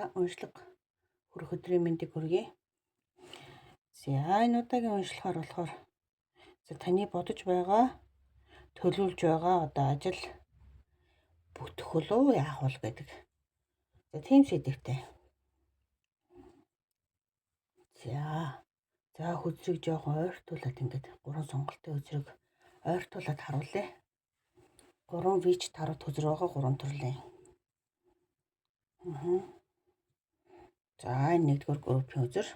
За уншлага хүрэх өдрийн мэндийг хүргэе. За энэ удаагийн уншлахаар болохоор таны бодож байгаа төлөвлөж байгаа одоо ажил бүтэх үү яах вэ гэдэг. За тийм сэдвтэй. За хүзрийг жоохон ойртуулад ингээд 3 сонголтын хүзрийг ойртуулад харуулъя. 3 вич тарууд хүзэр байгаа 3 төрлийн. За энэ нэгдүгээр группийн үзэр.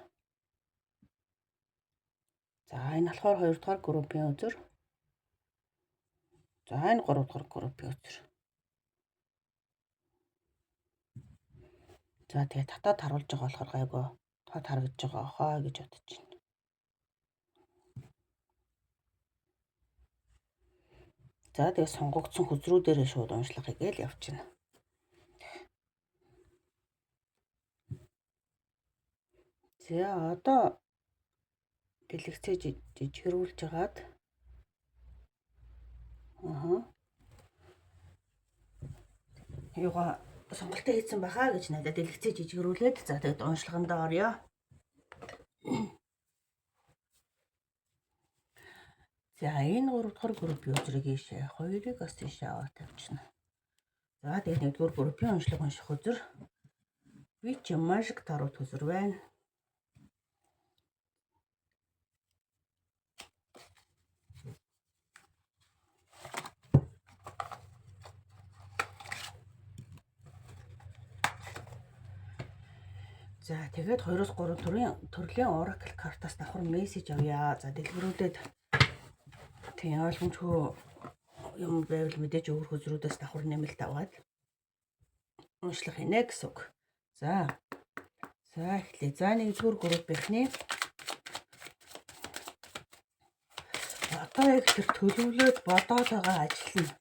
За энэ болохоор хоёрдугаар группийн үзэр. За энэ гуравдугаар группийн үзэр. За тэгээ татаад харуулж байгаа болохоор гайгүй тод харагдаж байгаа хаа гэж бодож байна. За тэгээ сонгогдсон хүзрүүдээрээ шууд уншлах хийгээл явчихна. За одоо дэлгэцээ жижигрүүлж хагаад юугаа сонголтоо хийсэн байхаа гэж надад дэлгэцээ жижигрүүлээд за тэгээд уншлагандаа орё. За энэ 3 дахь группийн үзрийг ийшээ 2-ыг бас тийшээ аваад тавьчихна. За тэгээд 1-р группийн уншлага унших үзэр вич мажик тарууд үзэр байна. За тэгээд 2-оос 3 төрлийн Oracle картаас давхар мессеж авъя. За дэлгэрүүлээд тийм ойлгомжгүй юм байвал мэдээж өөр хүзрүүдээс давхар нэмэлт аваад уншлах хийнэ гэсэн үг. За эхлэе. За 1-р группийнхний одоо яг тэр төлөвлөөд бодоод байгаа ажил нь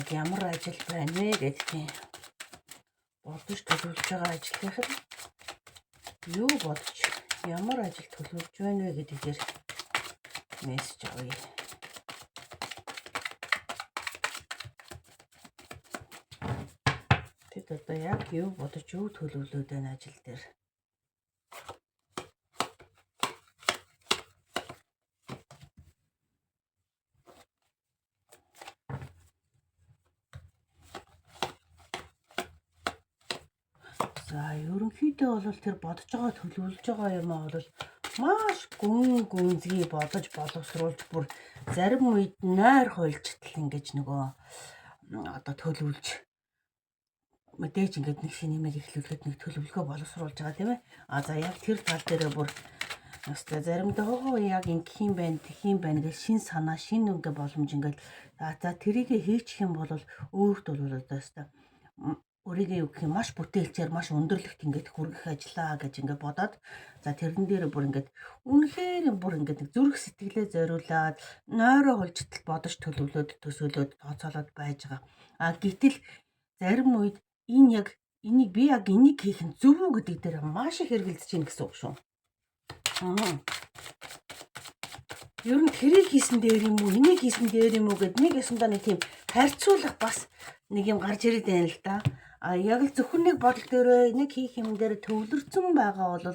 яг ямар ажил байна вэ гэдгийг бодож төлөвлөж байгаа ажлынх нь юу бодож ямар ажил төлөвлөж байна вэ гэдгээр мессеж авъя. Тэд одоо яг юу бодож юу төлөвлөд байна ажил дээр. За ерөнхийдөө бол тэр бодож байгаа төлөвлөж байгаа юм аа бол маш гүнзгий бодож боловсруулж бүр зарим үед нойр хуйлжтал ингэж нөгөө одоо төлөвлөж мэдээж ингээд нэг шинээр эхлүүлэхэд нэг төлөвлөгөө боловсруулж байгаа тийм ээ. За яг тэр тал дээр бүр өстой заримдаа яг ингэх юм байна, тэх юм байна гэж шин санаа, шин өнгө боломж ингээд за тэрийг хийчих юм бол өөрт бол одоо өстой өөрийгөө юу гэх юм маш бүтээлчээр маш өндөрлөгт ингээд хүргэх ажиллаа гэж ингээд бодоод за тэрэн дээр бүр ингээд үнэхээр бүр ингээд нэг зүрх сэтгэлээ зориулаад нойроо холжтол бодож төлөвлөд төсөөлөд тооцоолоод байж байгаа. Гэтэл зарим үед энэ яг энийг би яг энийг хийх нь зөв үү гэдэг дээр маш их хэргэлдэж байна гэсэн үг шүү. Ер нь тэрийг хийсэн дээр юм уу, энийг хийсэн дээр юм уу гэд нэг ясандаа нэг тийм харьцуулах бас нэг юм гарч ирээд байна л да. Яг л зөвхөн нэг бодол дээр нэг хийх юм дээр төвлөрсөн байгаа бол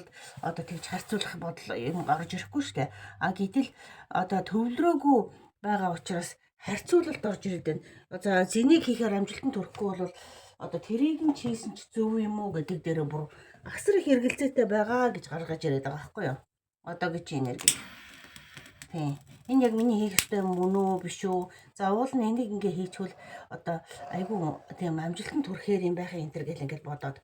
одоо тэгж харьцуулах бодол юм гарч ирэхгүй шүү дээ. Гэтэл одоо төвлөрөөгүй байгаа учраас харьцуулалт орж ирээд байна. За зэнийг хийхээр амжилтанд хүрэхгүй бол одоо тэрийг нь хийсэн ч зөв юм уу гэдэг дээр бүр асар их хэрэгэлцээтэй байгаа гэж гаргаж ирээд байгаа байхгүй юу? Одоогийн чи энерги. Тийм. Энэ яг миний хийх ёстой юм уу биш үү? За уул нь энийг ингээ хийчихвэл одоо айгүй тийм амжилтанд хүрэхээр юм байхын энэ төр гэл ингээд бодоод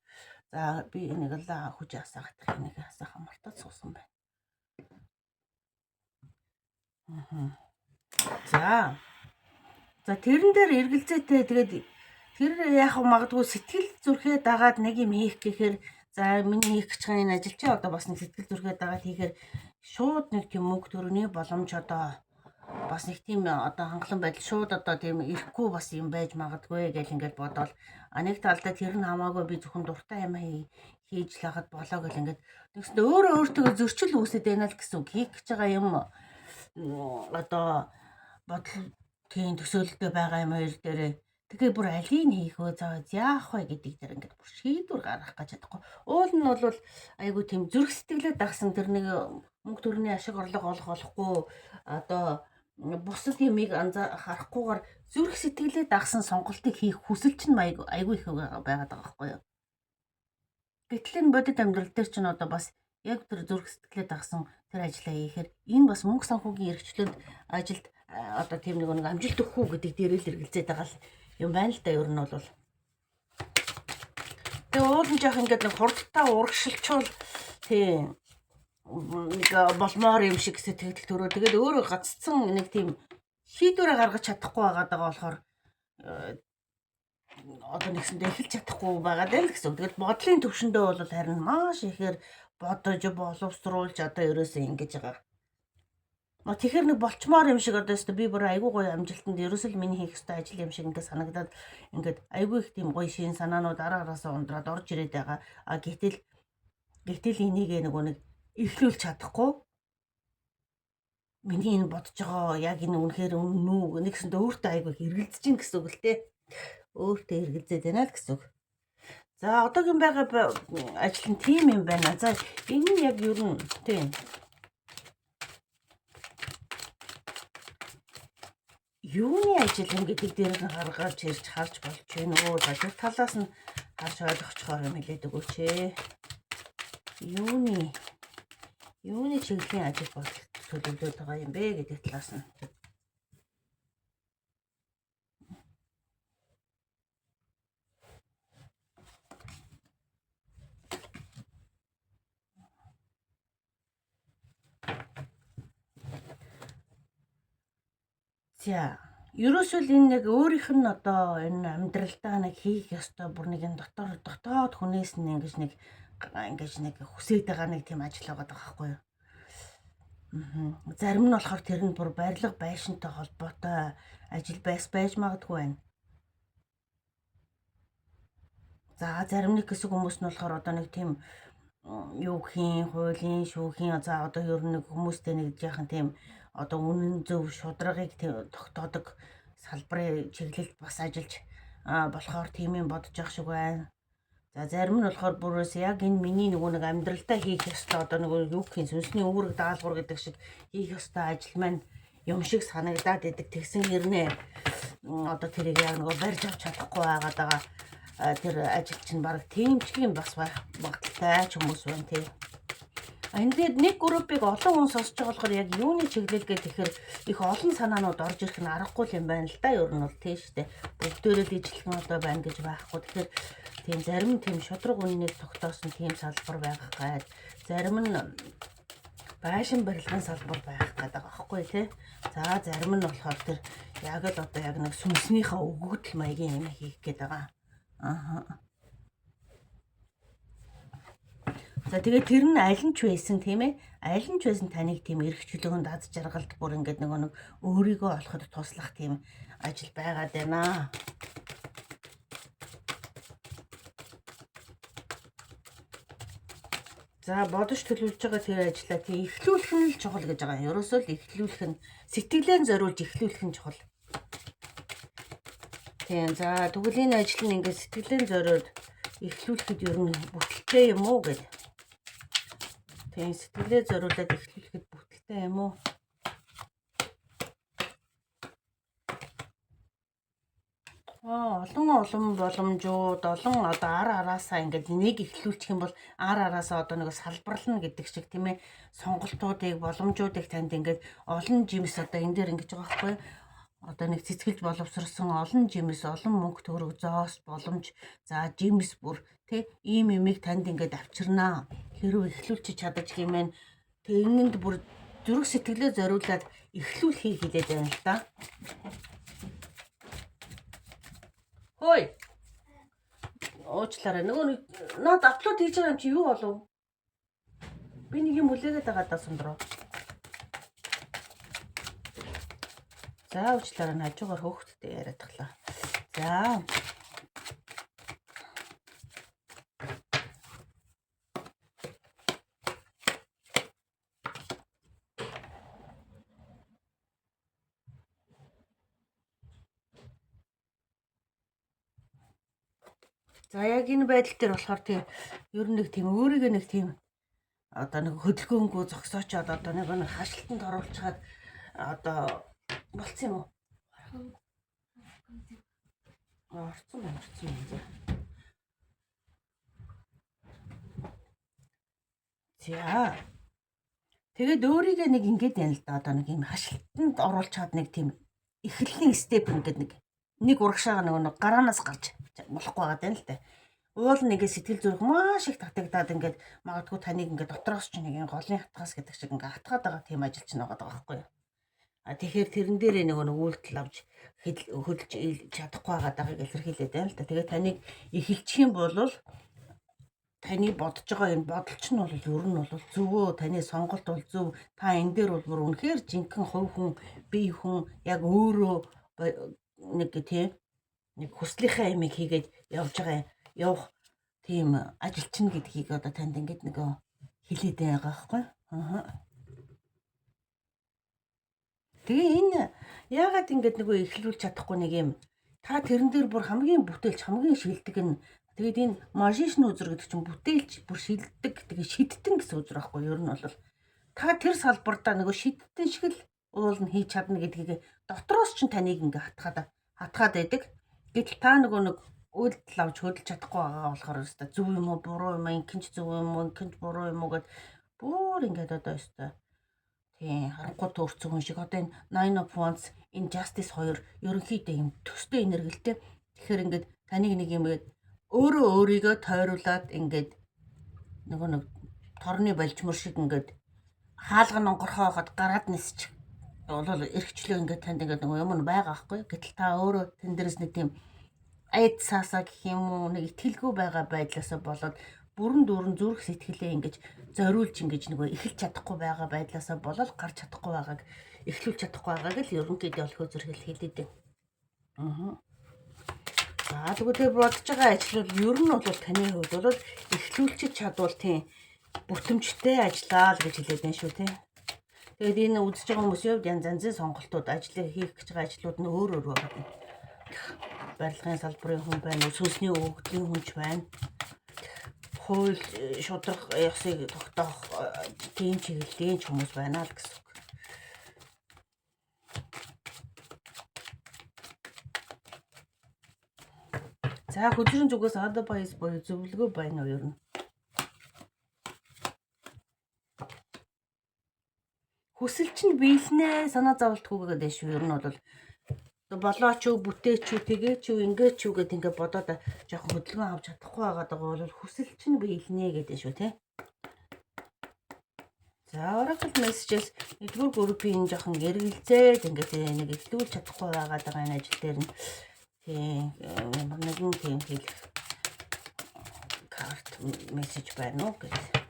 за би энийг л хүч асаахтах энийг асаах амралтад суусан байна. За тэрэн дээр эргэлзээтэй тэгээд тэр яг магадгүй сэтгэл зүрхээ дагаад нэг юм хийх гэхээр за миний хийх гэж байгаа энэ ажил чи одоо бас нэг сэтгэл зүрхээ дагаад хийхээр шууд нэг тийм мөнгө төрөний боломж одоо бас нэг тийм одоо хангалан байдал шууд одоо тийм ирэхгүй бас юм байж магадгүй гэж ингээд бодоод нэг талдаа тэр нь хамаагүй би зөвхөн дуртай юм хийж л хахад болоо гэл ингээд тэгснэ өөртөө зөрчил үүсэж байна л гэсэн үг. Хийх гэж байгаа юм одоо бодол тийм төсөөлөлтөй байгаа юм хоёр дээр Тэгээ бүр алийг хийх вэ? За яах вэ гэдэг дээр ингээд бүр шийдвэр гаргах гэж чадахгүй. Уул нь бол айгу тийм зүрх сэтгэлээ дагсан тэр нэг мөнгө төрний ашиг орлого олох болохгүй одоо бусад юмыг харахгүйгээр зүрх сэтгэлээ дагсан сонголтыг хийх хүсэл чинь айгу их байгаад байгаа байхгүй юу? Гэтэл энэ бодит амьдрал дээр чинь одоо бас яг тэр зүрх сэтгэлээ дагсан тэр ажлаа хийхээр энэ бас мөнгө санхүүгийн эрхчлэлд ажилд одоо тийм нэг амжилт өгөх үү гэдэг дээр л эргэлзээд байгаа юм байна л да. Ер нь бол тэгээ уул нь жоох ингээд нэг хурдтай урагшилчвал тийм нэг болмоор юм шиг сэтгэл төрөө. Тэгээд өөрөө гаццсан нэг тийм шийдвэрээ гаргаж чадахгүй байгаад байгаа болохоор одоо нэгсэндээ эхэлж чадахгүй байгаад байл гэсэн. Тэгэл бодлын төвшөндөө бол харин маш ихээр бодож боловсруулж одоо ерөөсөө ингэж байгаа. Тэгэхээр нэг болчмоор юм шиг одоо өстө би бүр айгүй гоё амжилтанд ерөөсөө миний хийх ёстой ажил юм шиг ингээд санагдаад ингээд айгүй их тийм гоё шин санаанууд араасаа ундраад орж ирээд байгаа. Гэтэл энийг нэг эхлүүлж чадахгүй. Миний энэ бодож байгаа яг энэ үнэхээр үнэн үү нэгсэндээ өөртөө айгүй эргэлзэж гин гэсэн үг л те. Өөртөө эргэлзээд байна л гэсэн үг. За одоогийн байгаа ажил нь тийм юм байна. За энэ нь яг ер нь тийм юуны ажил юм гэдэг дээр нь гаргаж ирж харж болж байна уу? За тэр талаас нь харж ойлгочихоор юм хэлээд өгөөч ээ. Юуны чиглэлийн ажил бол төлөвлөд байгаа юм бэ гэдэг талаас нь. За ерөөсөө л энэ нэг өөрийнх нь одоо энэ амьдралдаа нэг хийх ёстой бүр нэг энэ дотоод хүнээс нь ингэж нэг хүсээд байгаа нэг тийм ажил байгаа байхгүй юу? Зарим нь болохоор тэр нь бүр барилга байшинтай холбоотой ажил байж магадгүй байна. За зарим нэг хэсэг хүмүүс нь болохоор одоо нэг тийм юу хийн хуулийн шүүхийн за одоо ер нь нэг хүмүүстэй нэг жаахан тийм одоо үнэн зөв шударгыг тогтоодог салбарын чиглэлд бас ажиллаж болохоор тийм юм бодож явах шиг байна. За зарим нь болохоор бүрээс яг энэ миний нэг амьдралдаа хийх ёстой одоо нэг юу гэх юм сүнсний үүрэг даалгавар гэдэг шиг хийх ёстой ажил маань юм шиг санагдаад идэг. Тэгсэн хэрнээ одоо тэрийг яг барьж авч чадахгүй байгаа тэр ажил чинь баг тиймчгийн бас багталтай ч хүмүүс байна тий. Энд нэг группыг олон хүн сонсож байгаа болохоор яг юуны чиглэл гэдэг тэгэхээр их олон санаанууд орж ирэх нь аргагүй юм байна л да. Ер нь бол тийм шүү дээ. Бүгдээрээ дийлхэн одоо байна гэж байхгүй. Тэгэхээр тийм зарим тийм шудраг үннийг тогтоосон тийм салбар байх гад зарим нь байшин барилгын салбар байх гэдэг аахгүй тий. За зарим нь болохоор тэр яг л одоо яг нэг сүнснийхээ өгөгдөл маягийн юм хийх гээд байгаа. За тэгээ тэр нь аль нь ч байсан тийм ээ. Аль нь ч байсан таныг тийм эрх чөлөөнд аз жаргалд бүр ингээд нэг өөрийгөө олоход туслах тийм ажил байгаад байна. За бодож төлөвлөж байгаа тэр ажлаа тийм эхлүүлэх нь л чухал гэж байгаа. Ерөөсөө л эхлүүлэх нь сэтгэлээ зориулж эхлүүлэх нь чухал. Тийм за тэгвэл энэ ажил нь ингээд сэтгэлээ зориулж эхлүүлэхэд ер нь бүтэлтэй юм уу гэдэг. Тийм сэтгэлээ зориулаад эхлүүлэхэд бүтэлтэй юм уу? Олон боломжууд, олон одоо араасаа ингээд нэг эхлүүлчих юм бол араасаа одоо нэг салбарлна гэдэг шиг тийм ээ. Сонголтуудыг, боломжуудыг танд ингээд олон жимс одоо энэ дээр ингэж байгаа байхгүй юу? Одоо нэг цэцгэлж боловсрсон олон жимс, олон мөнгө төгрөг зоос, боломж, за жимс бүр тий ийм юмыг танд ингээд авчирнаа. Хэрвээ эхлүүлчих чадаж гэмээр тэгээ энэнд бүр зүрх сэтгэлээ зориулаад эхлүүлэхийг хэлээд байна л да. Хөөе. Уучлаарай. Нөгөө наад апплод хийж байгаа юм чи юу болов? Би нэг юм үлээгээд байгаа даа сундроо. За уучлаарай хажуугаар хөөхтдээ яриад таглаа. За. За яг энэ байдал дээр болохоор тийм ер нь нэг тийм өөрийгөө нэг тийм одоо нэг хөдөлгөөнгөө зогсоочоод одоо нэг хашлтанд оруулчихад одоо болцсон юм уу? Орцсон байна. За. Тэгээд өөрийгөө нэг ингэж яана л да одоо нэг юм хашлтанд оруулчихад нэг тийм эхлэлийн степ ингээд нэг урагшаага нэг гараанаас гарч болохгүй байгаа даа л да. Уул нэгээ сэтгэл зүрх маш их татагдаад ингээд магадгүй таныг ингээд дотроос ч нэг юм голын хатгаас гэдэг шиг ингээд хатгаад байгаа тийм ажил ч нэг байгаа байхгүй юу. Тэгэхээр тэрэн дээрээ нэг үйлдэл авч хөдөлж чадахгүй байгаа дагааг илэрхийлээд байна л да. Тэгээд таныг эхэлчих юм бол таны бодож байгаа энэ бодолч нь бол ер нь бол зөвөө таны сонголт бол зөв. Та энэ дээр бол бүр үнэхээр жинхэнэ хувь хүн, бие хүн яг өөрөө нэг тийм нэг хүслийнхаа ямиг хийгээд явах тийм ажилчин гэдгийг одоо танд ингээд нэг хэлээд байгаа байхгүй. Тэгээ энэ яагаад ингээд нөгөө эхлүүлж чадахгүй нэг юм та тэрэн дээр бүр хамгийн бүтээлч хамгийн шилдэг нь тэгээд энэ машин үзэр гэдэг чинь бүтээлч бүр шилдэг тэгээ шидтэн гэсэн үзэр байхгүй. Ер нь бол та тэр салбартаа нөгөө шидтэн шиг л уул нь хийж чадна гэдгийг дотроос ч таныг ингээ хатгаад байдаг. Гэтэл та нөгөө нэг үйлдэл авч хөдөлж чадахгүй байгаа болохоор өстой зөв юм уу буруу юм аа инкэнч зөв юм уу инкэнч буруу юм уу гэд бүр ингээд одоо өстой тийм харахгүй төөрцөн хүн шиг одоо энэ Nine of Wands энэ Justice 2 ерөнхийдөө юм төстэй энергэлтэй. Тэгэхээр ингээд таныг нэг юм өөрийгөө тойруулаад ингээд нөгөө нэг торны балжмөр шиг ингээд хаалга нонгорхоо хад гараад нисчих бол эргчлөө ингээд танд ингээд нөгөө юм байгаа байхгүй. Гэтэл та өөрөө тэн дээрээс нэг тийм айд цаасаа гэх юм уу нэг итгэлгүй байгаа байдлаасаа болоод бүрэн дүүрэн зүрх сэтгэлээ ингэж зориулж ингэж нөгөө эхэлж чадахгүй байгаа байдлаасаа болоод гарч чадахгүй байгааг эхлүүлж чадахгүй байгааг л ерөнхийдөө олхоо зэрэгэл хэлээд байна. За тэгвэл бодож байгаа ажил бол ер нь бол таны хувьд бол эхлүүлчих чадвал тийм бүтэмжтэй ажиллаа л гэж хэлээд байна шүү тий. Тэгээд энэ үзэж байгаа хүмүүсийн хувьд янз янзын сонголтууд ажиллах хийх гэж байгаа ажлууд нь өөр байна. Барилгын салбарын хүн байна, сүнсний өгөгдлийн хүнч байна. Хууль шударга ясыг тогтоох тийм чиглэлийн хүмүүс байна л гэсэн үг. За хөдөлгөөний зүгээс advice боёо зөвлөгөө байна уу ер нь? Хүсэл чинь биелнэ санаа зовлтгүй гэдэг шүү. Ер нь бол болооч юу бүтээч юу тэгээч юу ингээч юу гэд ингээ бодоод жоохон хөдөлгөөн авч чадахгүй байгаад байгаа бол хүсэл чинь биелнэ гэдэг шүү тий. За Oracle messages нэгдүгээр группийн жоохон эргэлзээд ингээд нэг эхлүүлж чадахгүй байгаад байгаа энэ ажил дээр нь тийм нэгэн тийм хэлэх карт мессеж байна уу гэж.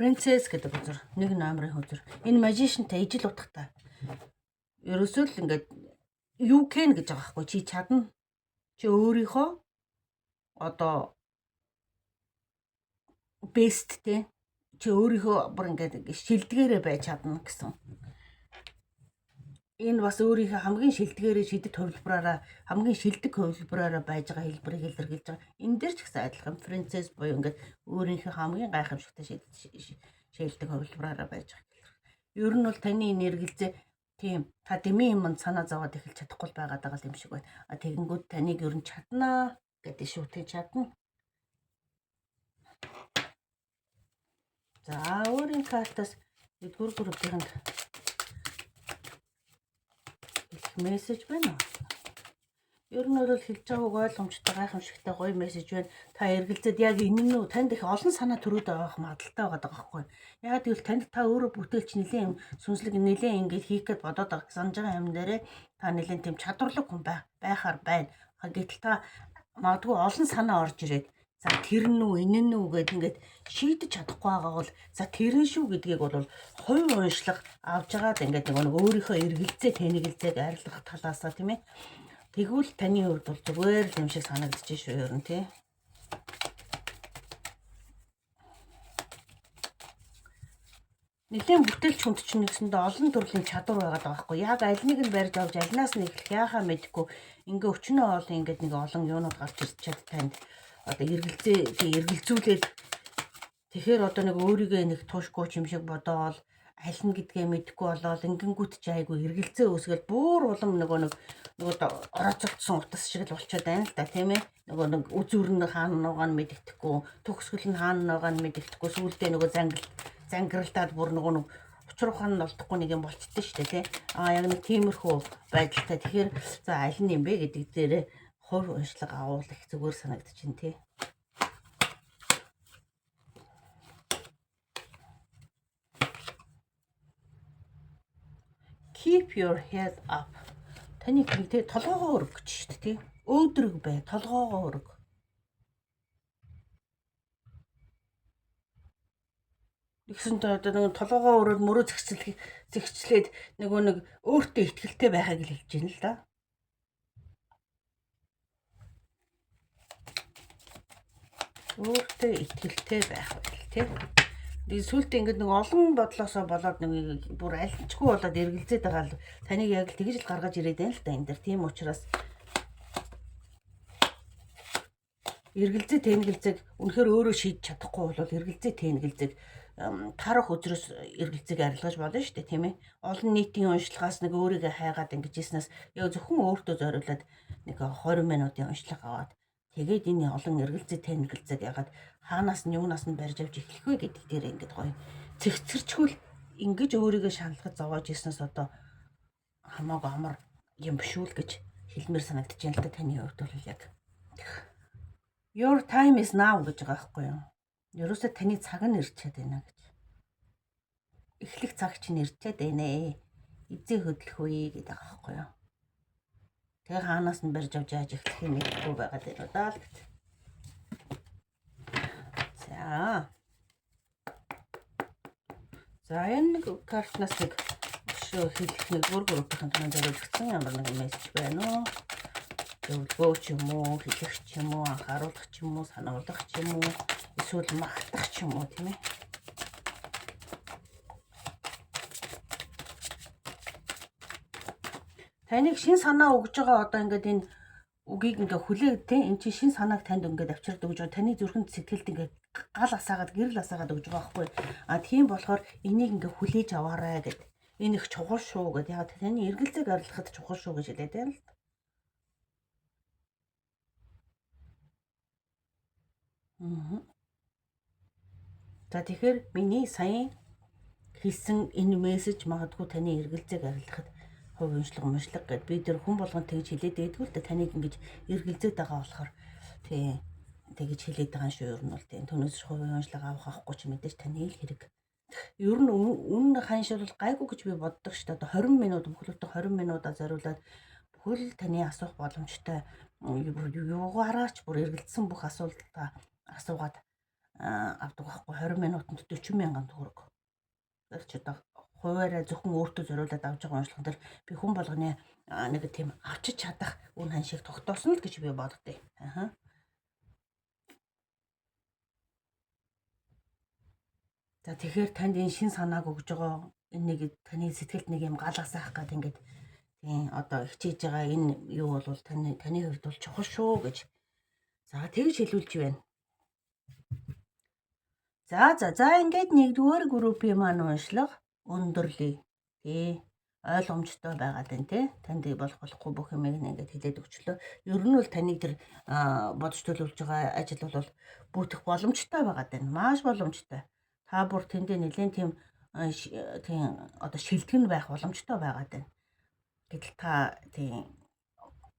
Princess гэдэг үзэр нэг номерын үзэр. Энэ magicianтай ижил утгатай. Ерөөсөө л ингээд you can гэж байгаа байхгүй чи чадна. Чи өөрийнхөө одоо best те чи өөрийнхөө бүр ингээд шилдгээрээ байж чадна гэсэн. Энэ бас өөрийнхөө хамгийн шилдгээрээ шидэт хувилбараараа хамгийн шилдэг хувилбараараа байж байгаа хэлбэрийг илэрхийлж байгаа. Энэ дээр ч гэсэн адилхан princess буюу ингээд өөрийнхөө хамгийн гайхамшигтай шилдэг хувилбараараа байж байгаа. Ер нь бол таны энэ эргэлзээ тийм та дэмий юмд санаа зовоод эхэлж чадахгүй байгаад байгаа юм шиг байна. Тэгэнгүүт таныг ер нь чаднаа гэдэг шүү тий чадна. За өөрийн картаас нэгдүгээр группийнх мессеж байна. Ер нь бол хэлж байгааг ойлгомжтой гайхамшигтай гоё мессеж байна. Та эргэлзээд яг энэ нь танд их олон санаа төрөөд байгаа магадaltaй байгаа байхгүй. Яагаад гэвэл танд та өөрөө бүтээлч нэлийн сүнслэг нэлийн ингэж хийх гээд бодоод байгаа санаж байгаа юм дээрээ та нэлийн тийм чадварлаг хүн байхаар байна. Гэтэл та магадгүй олон санаа орж ирээд за тэр нь үү энэ нь үү гэд ингээд шийдэж чадахгүй байгаа бол за тэр нь шүү гэдгийг бол хувь уншлах авж байгаад ингээд нэг өөрийнхөө эргэлзээ тэнэгэлзээг арилгах талаасаа тийм ээ. Тэгвэл таны хувьд бол зүгээр л юм шиг санагдчих шүү ер нь тий. Нэгэн бүтээлч хүнд чинь нэгсэндээ олон төрлийн чадвар байгаад байгаа байхгүй. Яг аль нэг нь барьж авч алнаас нь эхлэх яахаа мэдэхгүй. Ингээ өчнөө олон ингээд нэг олон юунууд гарч ирч чад танд одоо эргэлзүүлээд тэгэхээр одоо нэг өөрийгөө нэг туушгүй юм шиг бодоол аль нь гэдгээ мэдэхгүй болоод ингэнгүүт чи айгу эргэлзээ үүсгээл бүр улам нөгөө орооцолтсон утас шиг л болчиход байна л да тийм ээ. Нөгөө нэг үзүүр нь хаана нуугаа нь мэддэхгүй, төгсгөл нь хаана нуугаа нь мэддэхгүй, сүүлдээ нөгөө зангиралтаад бүр нөгөө нэг учир ухаан нь олдохгүй нэг юм болчихдээ шүү дээ тий. Яг нэг тиймэрхүү байдалтай. Тэгэхээр за аль нь юм бэ гэдэг дээрээ хувь уншлага агуулах зүгээр санагдчихэв тий. Keep your head up. Таны гэнтэй толгоогоо өргөх гэж шүү дээ тий. Өөдрөг бай, толгоогоо өрг. Тэгсэнтэй одоо нэг толгоогоо өрөөд мөрөө зэгчлээд нөгөө нэг өөртөө ихтгэлтэй байхыг л хэлж байна л да. Өөртөө ихтгэлтэй байх байл тий. Тэгээд сүултээ ингээд нэг олон бодлосоо болоод нэг бүр альчгүй болоод эргэлзээд байгаа л таныг яг л тэгж л гаргаж ирээд байна л да энэ дэр. Тийм учраас эргэлзээ тэнгэлзэг үнэхээр өөрөө шийдэж чадахгүй бол эргэлзээ тэнгэлзэг тарах өдрөөс эргэлзээг арилгаж болно шүү дээ тийм ээ. Олон нийтийн уншлагаас нэг өөрийгөө хайгаад ингэж ийснээс яг зөвхөн өөртөө зориулаад нэг 20 минутын уншлага аваад тэгээд энэ олон эргэлзээ тэнгэлзэг ягаад хаанаас нь юунаас нь барьж авч эхлэх вэ гэдэг дээр ингэж гоё цэгцэрчгүүл ингэж өөрийгөө шаналгаж зовоож ийснээс одоо хамаагүй амар юм биш үү гэж хэлмээр санагдаж байна л да таны хувьд бол яг Your time is now гэж байгаа байхгүй юу? Ерөөсөө таны цаг нь ирж чад байна гэж. Эхлэх цаг чинь ирж чад байна. Эзээ хөдлөх үе гэдэг байгаа байхгүй юу? Тэгээ хаанаас нь барьж авч яаж эхлэх юм мэдэхгүй байгаад байна уу даа л гэж. За энэ нэг картнаас нэг өшөө хэлэх нэг бүрийн тань зориулсан ямар нэг мессеж байна уу? Өвлгөө ч юм уу, хэлэх ч юм уу, анхааруулах ч юм уу, сануулгах ч юм уу, эсвэл магтах ч юм уу тийм ээ. Таныг шин санаа өгж байгаа одоо ингээд энэ үгийг ингээд хүлээд тийм эн чинь шин санааг танд ингээд авчирд өгж байгаа. Таны зүрхэнд сэтгэлд ингээд гал асаагаад, гэрэл асаагаад өгж байгаа байхгүй. Тийм болохоор энийг ингээд хүлээж аваарай гэд. Энэ их чухал шүү гэд. Яг таны эргэлзээг арилгахад чухал шүү гэж хэлээд байна л. За тэгэхээр миний сая хэлсэн энэ мессеж магадгүй таны эргэлзээг арилгахад хувь уншлага гэд би тэр хүн болгонд тэгж хэлээд байдгүй л да таныг ингэж эргэлзээд байгаа болохоор тий тэгж хэлээд байгаа шүү ер нь бол тий түүнээс хувь уншлага авахгүй ч мэдээж таны л хэрэг. Ер нь үнэн ханшил бол гайгүй гэж би боддог шүү дээ. Одоо 20 минут бүхэлдээ 20 минутаа зориулаад бүхэл таны асуух боломжтой юугаараач бүр эргэлдсэн бүх асуултаа асуугаад авдаг байхгүй 20 минутанд 40 мянган төгрөг. Тэр ч одоо хуваараа зөвхөн өөртөө зориулаад авч байгаа уншлаган дээр би хүн болгоны нэг тийм авчиж чадах үн ханшийг тогтоосон л гэж би боддتي. За тэгэхээр танд энэ шин санааг өгж байгаа энэ нэг таны сэтгэлд нэг юм галгасаах гэдэг ингээд тийм одоо хичээж байгаа энэ юу бол таны хувьд бол чухал шүү гэж. За тэгж хэлүүлж байна. За ингээд нэгдүгээр группийн маань уншлага өндөрлөе. Тий. Ойлгомжтой байгаад байна тий. Танд болохгүй бүх юмыг ингээд хэлээд өгчлөө. Ер нь бол таны тэр бодож төлөвлөж байгаа ажил бол бүйтэх боломжтой байгаад байна. Маш боломжтой. Та бүр тэндээ нэлээд тийм одоо шилтгэн байх боломжтой байгаад байна. Гэтэл та тийм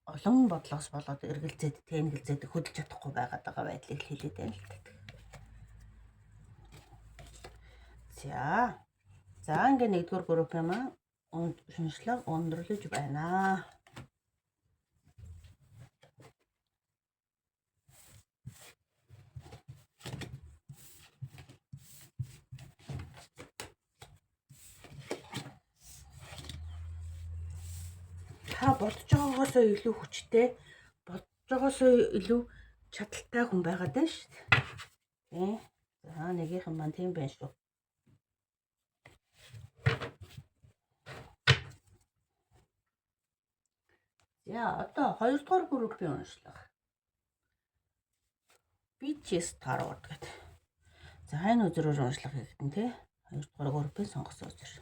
олон бодлоос болоод эргэлзээд тэнгэлзээд хөдөлж чадахгүй байгаад байгаа байдлыг хэлээд байна л гэдэг. За ингээд нэгдүгээр групп юм аа уншлага өндөрлөж байна. Та бодож байгаагаасаа илүү хүчтэй, бодож байгаагаасаа илүү чадaltaй хүн байгаад байна шүү дээ. За нэгийнхэн маань тийм байна шүү. За одоо 2 дугаар группийн уншлага. BTS тарууд гэдэг. За энэ үзрээр уншлага хийгдэн тий. 2 дугаар группийн сонгосон үзэр.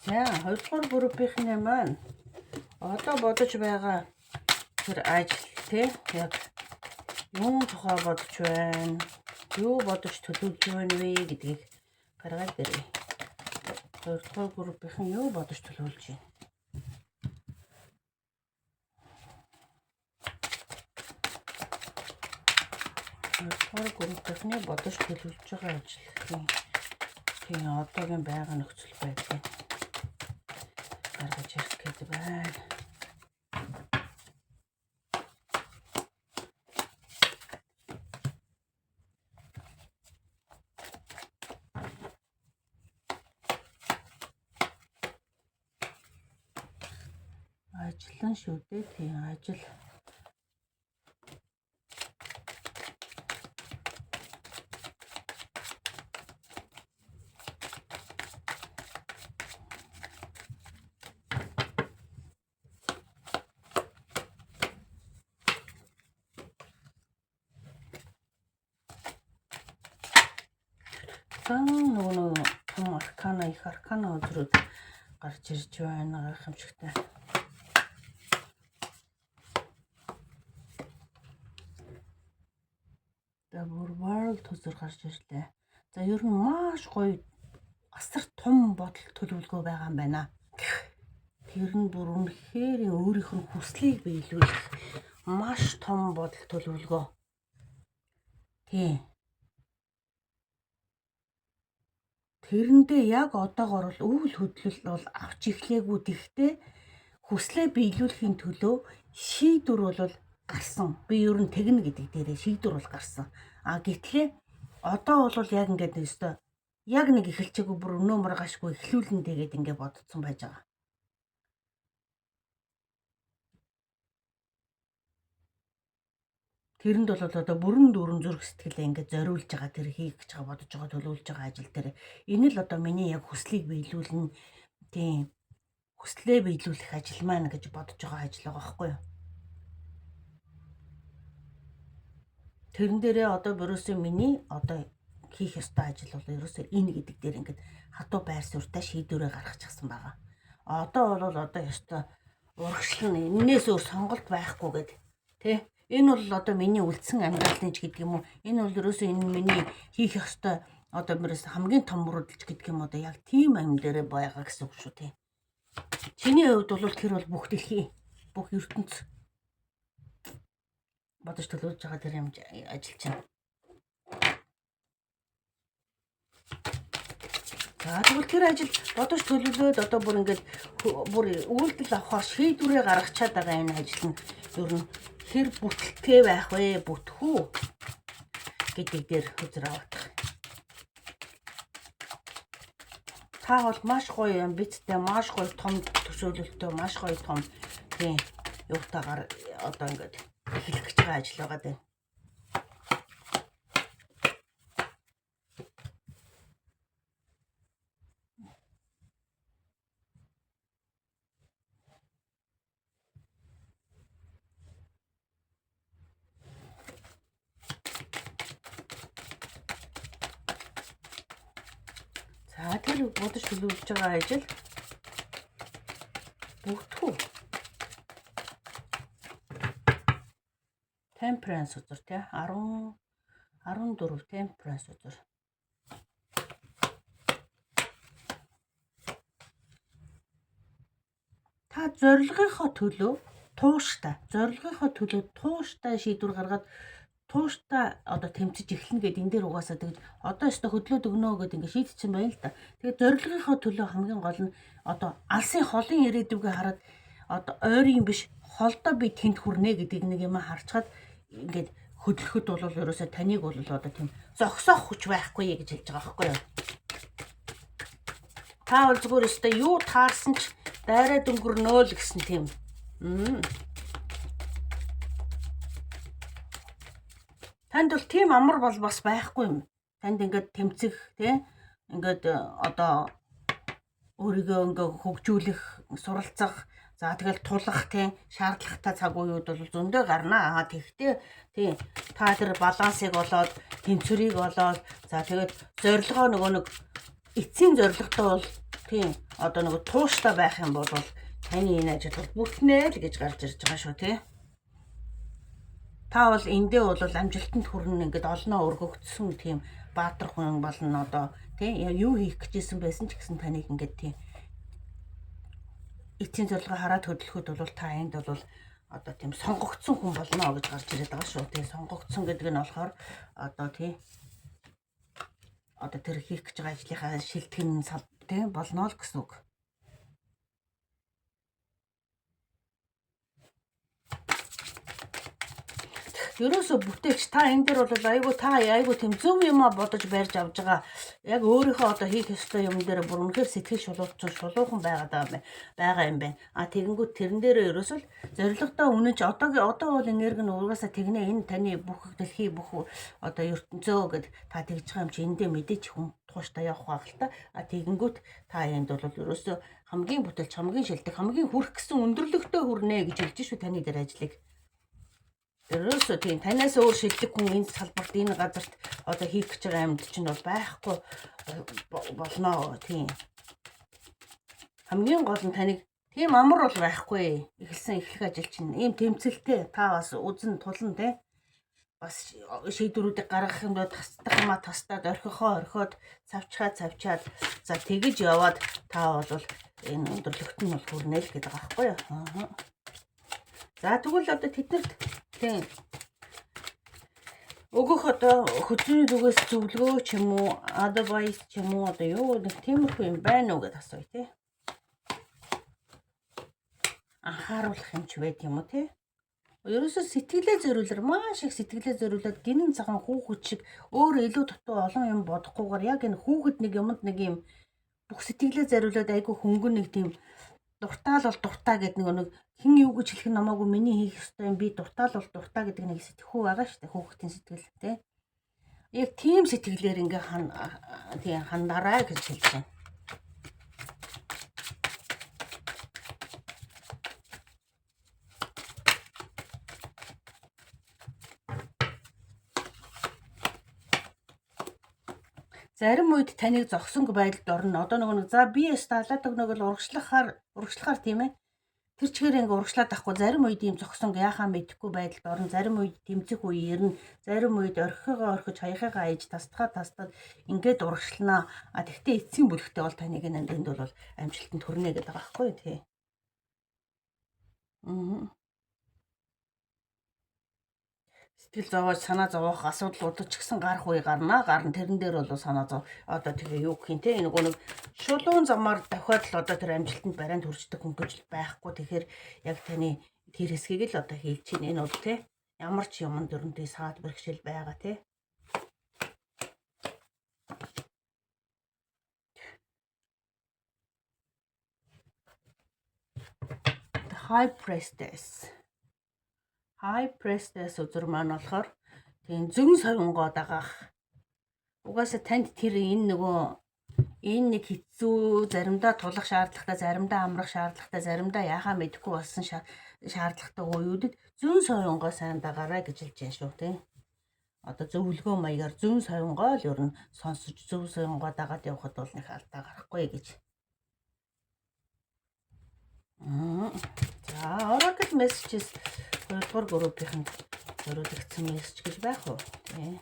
За 2 дугаар группийн маань одоо бодож байгаа тэр ажил тий яг юун тухай бодож байна? Юу бодож төлөвлөж байна вэ гэдгийг гаргаад дээрээ. 2 дугаар группийн юу бодож төлөвлөж байна? 2 дугаар группийн бодож төлөвлөж байгаа ажил. Тийм одоогийн байгаль нөхцөл байдлыг гаргаж ирэх гэдэг байна. Ажиллан шүү дээ. Тийм ажил. Нөгөө том аркана, их аркана үзрүүд гарч ирж байна гайхамшигтай. За бүр world үзэр гарч ирлээ. За ер нь маш гоё асар том бодол төлөвлөгөө байгаа юм байна. Тэр нь бүр үнэхээр өөрийнх нь хүслийг биелүүлэх маш том бодол төлөвлөгөө. Тийм. Тэрэндээ яг одоогор бол үйл хөдлөл бол авч эхлэегүй гэхдээ хүслээ биелүүлэхийн төлөө шийдвэр бол гарсан. Би ер нь тэгнэ гэдэг дээрээ шийдвэр бол гарсан. Гэтлээ одоо бол яг ингээд өстой яг нэг эхэлчихээгүй бүр өнөө маргаашгүй эхлүүлэн тэгээд ингээд бодсон байж байгаа. Тэрэнд бол одоо бүрэн дүүрэн зүрх сэтгэлээ ингээд зориулж байгаа тэр хийх гэж байгаа бодож байгаа төлөвлөж байгаа ажил дээр энэ л одоо миний яг хүслийг биелүүлнэ. Тийм. Хүслээ биелүүлэх ажил маань гэж бодож байгаа ажил байгаа байхгүй юу? Тэрэн дээрээ одоо ерөөсөө миний одоо хийх ёстой ажил бол ерөөсөө энэ гэдэг дээр ингээд хатуу байр суурьтай шийдвэрээ гаргачихсан байгаа. Одоо бол одоо ёстой урагшлал нь энээс өөр сонголт байхгүй гэдэг тий. Энэ бол одоо миний үлдсэн амьдралын ч гэдэг юм уу. Энэ бол ерөөсөө энэ миний хийх ёстой одоо мөрөөс хамгийн том мөрөдөлж гэдэг юм одоо яг тийм юм дээрээ байгаа гэсэн үг шүү тий. Чиний хувьд бол тэр бол бүх дэлхий, бүх ертөнц бодож төлөвлөж байгаа тэр юм ажил чинь. За тэгвэл тэр ажил бодож төлөвлөөд одоо бүр ингээд бүр үйлдэл авахар шийдвэрээ гаргачаад байгаа энэ ажил нь ер нь хэр бүтэлтэй байх вэ? Бүтхүү гэдэг дээр үзэр авах. Та бол маш гоё амбицтай, маш гоё том төсөөлөлтөй, маш гоё том тийм юутаагаар одоо ингээд эхлэх гэж байгаа ажил байгаа дээ. За тэр бодож төлөвлөж байгаа ажил бүгдхүү Temperance үзэр тий 14 Temperance үзэр. Та зорилгынхоо төлөө тууштай шийдвэр гаргаад тууштай одоо тэмцэж эхлэнэ гэдэг энэ дээр угаасаа тэгж одоо өстө хөдлөөд өгнө гэдэг ингээд шийдчихсэн байна л да. Тэгээд зорилгынхоо төлөө хамгийн гол нь одоо алсын холын ирээдүгээ хараад одоо ойрын биш холдоо би тэнд хүрнэ гэдэг нэг юм харчаад ингээд хөдлөхөд бол ерөөсөө таныг бол одоо тийм зогсоох хүч байхгүй гэж хэлж байгаа байхгүй юу? Та бол зүгээр өстө юу таарсан ч дайраа дөнгөрнөө л гэсэн тийм Танд бол тийм амар бол бас байхгүй юм. Танд ингээд тэмцэх тий ингээд одоо өөрийгөө ингээд хөгжүүлэх, суралцах, за тэгэл тулах тий шаардлагатай цаг үеуд бол зөндөө гарна. Тэгвэл тий та тэр балансыг олоод, тэнцвэрийг олоод, за тэгээд зорилгоо нөгөө нэг эцсийн зорилготой бол тий одоо нөгөө тууштай байх юм бол таны энэ ажил бол бүтнэ л гэж гарч ирж байгаа шүү тий. Та бол эндээ бол амжилтанд хүрнэ ингээд олноо өргөгдсөн тийм баатар хүн болно одоо тий юу хийх гэжсэн байсан ч гэсэн таныг ингээд тий эцсийн зорилгоо хараад хөдөлгөхөд бол та энд бол одоо тийм сонгогдсон хүн болно гэж гарч ирээд байгаа шүү. Тэгээ сонгогдсон гэдэг нь болохоор одоо тий одоо тэр хийх гэж байгаа ажлынхаа шилтгэн тий болно л гэсэн үг. Ерөөсө бүтээч та энэ дээр бол айгу тийм зөв юм бодож барьж авж байгаа. Яг өөрийнхөө одоо хийх ёстой юм дээр бүр үнэхээр сэтгэл шулуухан байгаа юм байна. Тэгэнгүүт тэрэн дээр ерөөсөө зорилготой үнэнч одоо бол энерги нь угаасаа тэгнэ энэ таны бүх дэлхий бүх одоо ертөнцөө гэд та тэгж байгаа юм чи эндээ мэдээч хүн тууштай явах байх л та. Тэгэнгүүт та энд бол ерөөсөө хамгийн бүтэлч хамгийн шилдэг хамгийн хүрх гэсэн өндөрлөгтөө хүрнэ гэж хэлж шүү таны дээр ажлыг. Ерөөсөө тийм танаас өөр шилдэг хүн энэ салбарт энэ газарт одоо хийх гэж байгаа амьд чинь бол байхгүй болно тийм. Хамгийн гол нь таныг тийм амар бол байхгүй. Эхлэх ажил чинь ийм тэмцэлтэй та бас үзэн тулан тий бас шийдвэрүүдийг гаргах юм бол тастаад орхиход цавчаад за тэгэж яваад та бол энэ өндөрлөгт нь бол хүрнэ л гэдэг байгаа байхгүй юу. За тэгвэл одоо тэднэрт тийм өгөх одоо хөдөлгөөний зүгээс зөвлөгөө ч юм уу, advice ч юм уу одоо юу нэг тиймэрхүү юм байна уу гэдээ асууя тий. Анхааруулах юм ч байт юм уу тий. Ерөөсөө сэтгэлээ зориулаар маш их сэтгэлээ зориулаад гинэн цагаан хүүхэд шиг өөр илүү дутуу олон юм бодохгүйгээр яг энэ хүүхэд нэг юмд нэг юм бүх сэтгэлээ зориулаад айгүй хөнгөн нэг тийм дуртаал бол дуртай гэдэг нэг хэн юу гэж хэлэх нь намаагүй миний хийх ёстой юм би дуртаал бол дуртай гэдэг нэг сэтгэхүй байгаа шүү дээ хүүхдийн сэтгэл тий. Яг тийм сэтгэлээр ингээ хандараа гэж хэлж байна. Зарим үед таныг зогсонг байдалд орно. Одоо нэг за би сталаад өгнөг л урагшлахаар тийм ээ. Тэр чигээр ингээ урагшлаад ахгүй зарим үед ийм зогсонг яхаа мэдэхгүй байдалд орно. Зарим үед тэмцэх үе ирнэ. Зарим үед орхиж хаяхаа ээж тастаад ингээд урагшлнаа. Тэгтээ эцсийн бүлэгтээ бол таныг энд бол амжилтанд хүрнэ гэдэг байгаа байхгүй тий. Сэтгэл зовоож санаа зовоох асуудлууд ч гэсэн гарах үе гарна тэрэн дээр бол санаа зов одоо тэгээ юу гэх юм те нөгөө нэг шулуун замаар давхаад л одоо тэр амжилтанд барианд хүрчдэг хүн гэж байхгүй. Тэгэхээр яг таны тэр хэсгийг л одоо хэлж чинь энэ бол те ямар ч юм дөрөнтэй саад бэрхшээл байгаа те. High priestess үзэр маань болохоор тийм зөн совингоо дагаах. Угаасаа танд тэр энэ нэг хэцүү заримдаа тулах шаардлагатай, заримдаа амрах шаардлагатай, заримдаа яхаа мэдэхгүй болсон шаардлагатай үеүүдэд зөн совингоо сайн дагаарай гэж хэлж байна шүү тийм. Одоо зөвлөгөө маягаар зөн совингоо л ер нь сонсож зөв совингоо дагаад явахад бол нэг алдаа гарахгүй гэж. За Oracle Messages 2-р группийнхэнд зориулагдсан мессеж гэж байх уу? Тий.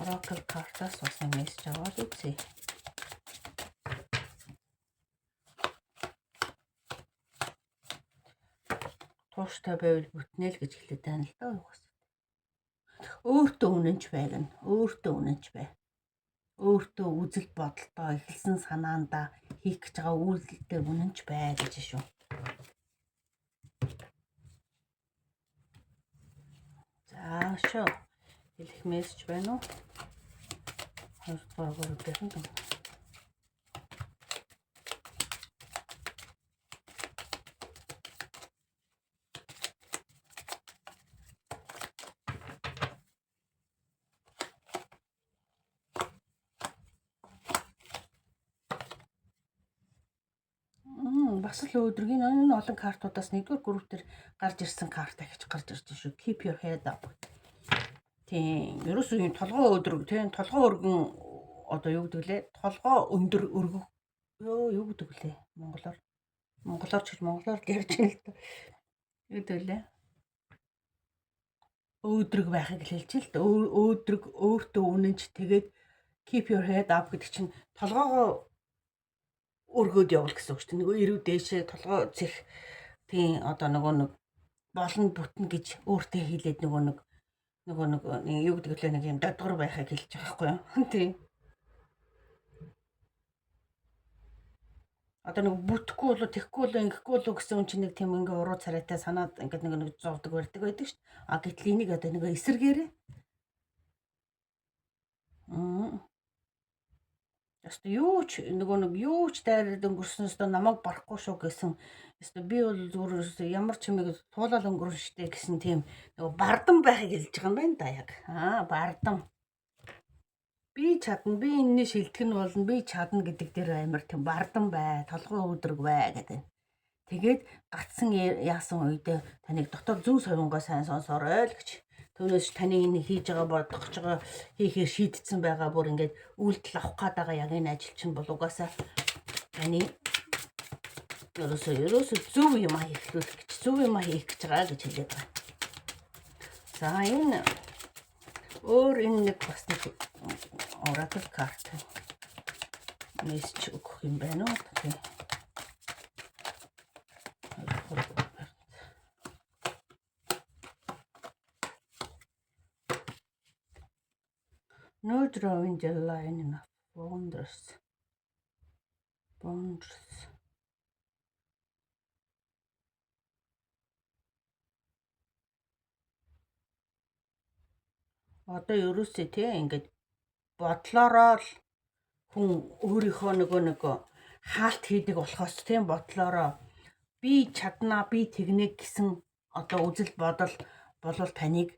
Oracle картаас бас нэг мессеж аваад үзье. Тууштай байвал бүтнэ л гэж хэлээд байна л да угаасаа. Өөртөө үнэнч байна. Өөртөө үзэл бодолтой эхэлсэн санаандаа хийх гэж байгаа үйлдэлтэй үнэнч бай гэж шүү. За шүү. Хэлэх мессеж байна уу? 2-р группийнхэнд. бас л өдрөгийн энэ олон картуудаас нэгдүгээр групп дээр гарч ирсэн карт ахиж гарч ирж шүү. Keep your head up. Тийм. Ерөөсөө юм толгой өдрөг, тийм толгой өргөн одоо юу гэдэг лээ? Толгой өндөр өргөх юу гэдэг лээ? Монголоор ч гэж монголоор ярьж байна л да. Юу гэдэг лээ? Өөдрөг байхыг хэлж л да. Өөдрөг өөртөө үнэнч тэгээд keep your head up гэдэг чинь толгоогоо өргөөд явал гэсэн үг шүү дээ. Нөгөө ирүү дээшээ толгой зэх тийм одоо нөгөө нэг болно бүтнэ гэж өөртөө хэлээд нөгөө нэг юу гэдэг лээ нэг юм додгор байхыг хэлж байгаа байхгүй юу? Тийм. Одоо нэг бүтэхгүй болоо тэхгүй болоо ингэхгүй болоо гэсэн үн чинь нэг тийм ингээ уруу царайтай санаад ингээд нэг зовдөг байдаг шүү дээ. А гэтэл энийг одоо нэг эсэргээрээ Яста юу ч дайраад өнгөрснөөс доо намайг барахгүй шүү гэсэн. Яста би бол зүгээр ямар ч юмэг туулаад өнгөрөн штэ гэсэн тийм нөгөө бардан байхыг хэлж байгаа юм байна да яг. Бардан. Би чадна, би энэний шилтгэн болно, би чадна гэдэг дээр амар тийм бардан бай, толгой өдрөг бай гэдэг. Тэгээд гацсан яасан үедээ таныг дотоод зүүн совингоо сайн сонсоорой л гэж. Түүнээс таны энэ хийж байгаа бодгож байгаа хийхээр шийдсэн байгаа бүр ингээд үйлдэл авах гээд байгаа яг энэ ажил чинь бол угаасаа таны ерөөсөө зөв юм хийхлүүлэх гэж зөв юм хийх гэж байгаа гэж хэлээд байна. За энэ нэг бас нэг oracle карт мессеж өгөх юм байна уу? Тийм. No drawing the line enough boundaries. Одоо ерөөсөө тийм ингээд бодлороо л хүн өөрийнхөө нөгөө хаалт хийдэг болохоос тийм бодлороо би чаднаа би тэгнэ гэсэн одоо үзэл бодол болвол таныг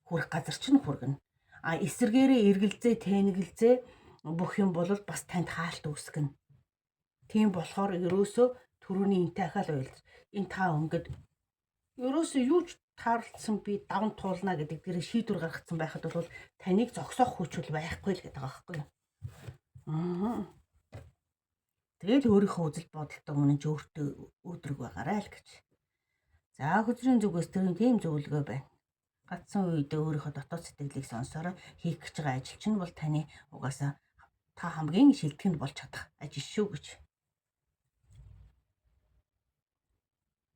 хүрэх газар чинь хүргэнэ. Эсэргээрээ эргэлзээ тэнэгэлзээ бүх юм бол бас танд хаалт үүсгэнэ. Тийм болохоор ерөөсөө түрүүний энтэйхэл уйлж энэ та өнгөд ерөөсөө юу ч таарлцсан би даван туулна гэдэг дээр шийдвэр гаргацсан байхад бол таныг зогсоох хүч байхгүй л гэдэг байгаа байхгүй юу? Тэгэл өөрийнхөө үзэл бодолтой үнэнч өөртөө өдрөг байгаарай л гэж. За хөзрийн зүгээс тийм зөвлөгөө байна. Гацсан үедээ өөрийнхөө дотоод сэтгэлийг сонсороо хийх гэж байгаа ажил чинь бол таны угаасаа та хамгийн шилтгэнд болж чадах ажил шүү гэж.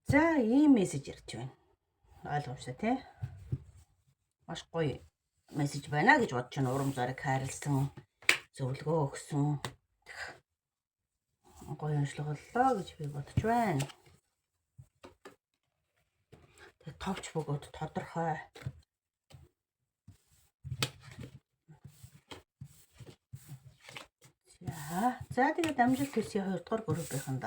За ийм мессеж ирж байна. Ойлгомжтой тий? Маш гоё мессеж байна гэж бодож байна. Урам зориг хайрлсан, зөвлөгөө өгсөн. Гоё онцлоглоо гэж би бодож байна. Тэгээ товч бөгөөд тодорхой. За тэгээд амжилт хүсье 2 дугаар группийнхэнд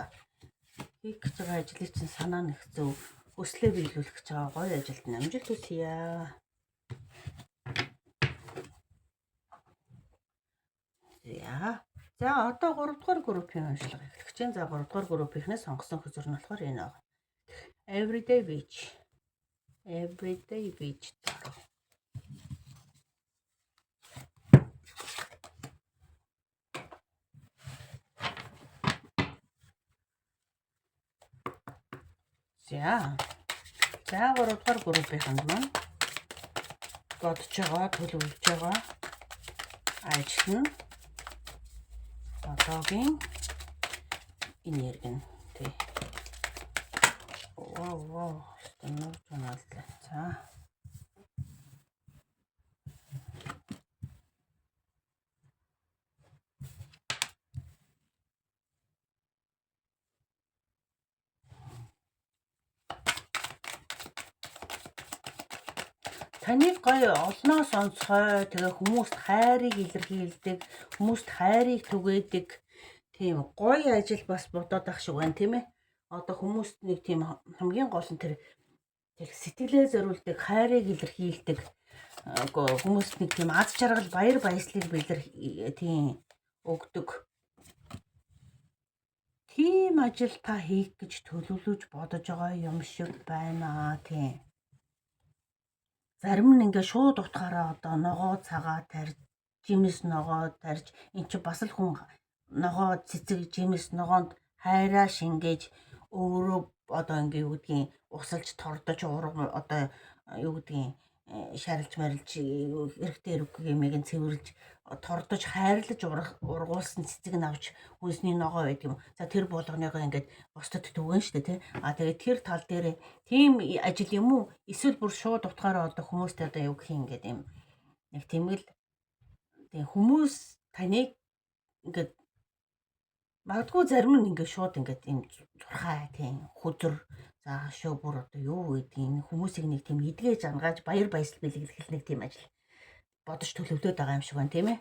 хийх гэж байгаа ажлыг чинь санаа нэх зөв өслөө биелүүлэх гэж байгаа гоё ажилд амжилт хүсье. За одоо 3 дугаар группийн уншлага эхлэх гэж байна. За 3 дугаар группийнхнээс сонгосон хөзөр нь болохоор энэ байна. Everyday beach. За 3 дугаар группийнхэнд маань бодож байгаа, төлөвлөж байгаа ажил нь одоогийн энерги нь тий. Вау. Стэнэр жаналлаа. За. Таныг гоё олноо сонсгой. Тэгээ хүмүүст хайрыг илэрхийлдэг, хүмүүст хайрыг түгээдэг тийм гоё ажил бас бодоод ах шиг байна тийм ээ. Одоо хүмүүст нэг тийм хамгийн гол нь тэр сэтгэлээ зориулдаг, хайрыг илэрхийлдэг хүмүүст нэг тийм аз жаргал, баяр баясгалыг тийм өгдөг тийм ажил та хийх гэж төлөвлөж бодож байгаа юм шиг байна тийм. Зарим нь ингээ шууд утгаараа одоо ногоо цагаа тарьж, жимс ногоо тарьж, эн чи бас л хүн ногоо цэцэг жимс ногоонд хайраа шингээж өөрөө одоо ингээ юу гэдгийг усалж тордож урам одоо юу гэдгийг шарилж марилж хэрэгтэй хэрэггүй юмыг нь цэвэрлж тордож хайрлаж ургуулсан цэцэг нь авч хүнсний ногоо байдаг юм. За тэр болгоныгоо ингээд бусдад түгэн штэ тий. Тэгээд тэр тал дээр тийм ажил юм уу? Эсвэл бүр шууд утгаараа одоо хүмүүстэй одоо юу гэх юм ингээд юм нэг тэмэл тийм хүмүүс таныг ингээд магадгүй зарим нь ингээд шууд ингээд юм зурхай тийм хүзэр заашаа бүр одоо юу гэдгийг хүмүүсийг нэг тийм эдгэж ангааж баяр баясгал бэлгэлэх нэг тийм ажил бодож төлөвлөд байгаа юм шиг байна тийм ээ.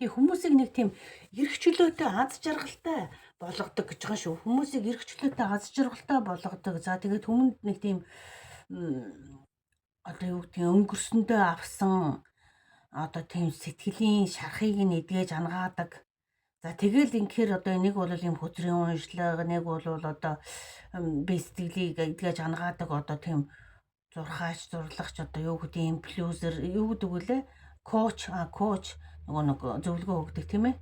Тэг хүмүүсийг нэг тийм эрх чөлөөтэй аз жаргалтай болгодог гэж байгаа шүү. Хүмүүсийг эрх чөлөөтэй аз жаргалтай болгодог. За тэгээд хүмүүнд нэг тийм одоо юу гэдэг өнгөрсөндөө авсан одоо тийм сэтгэлийн шарахыг нь эдгэж ангаадаг. За тэгэл инхээр одоо нэг бол юм хөдрийн уншлага, нэг бол одоо би сэтгэлийг эдгэж ангаадаг одоо тийм зурхаач, зурлагч одоо юу гэдэг инфлюенсер юу гэдэг вүлээ? Коуч нэг зөвлөгөө өгдөг тийм ээ.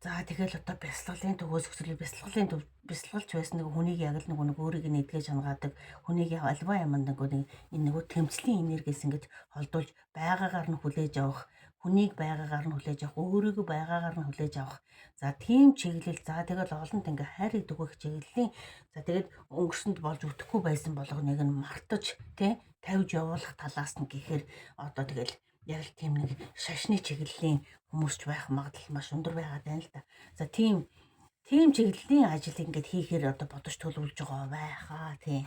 За тэгэл одоо бясалгалын төвөөс өсвөл бясалгалч байсан нэг хүнийг яг л нэг өөрийг нь эдгэж хангаадаг хүнийг альва юмд нэг тэмцлийн энергиэс ингэж холдуулж байгаагаар нь хүлээж авах хүнийг байгаагаар нь хүлээж авах өөрийгөө байгаагаар нь хүлээж авах. За тийм чиглэл за тэгэл олонд ингээ хайрыг түгэх чиглэлийн за тэгээд өнгөрсөнд болж үтэхгүй байсан болгоныг нь мартаж тий тавьж явуулах талаас нь гэхээр одоо тэгэл яг л тийм нэг шашны чиглэлийн хүмүүсч байх магадлал маш өндөр байгаад байна л да. За тийм чиглэлийн ажил ингээд хийхээр одоо бодож төлөвлөж байгаа байхаа тийм.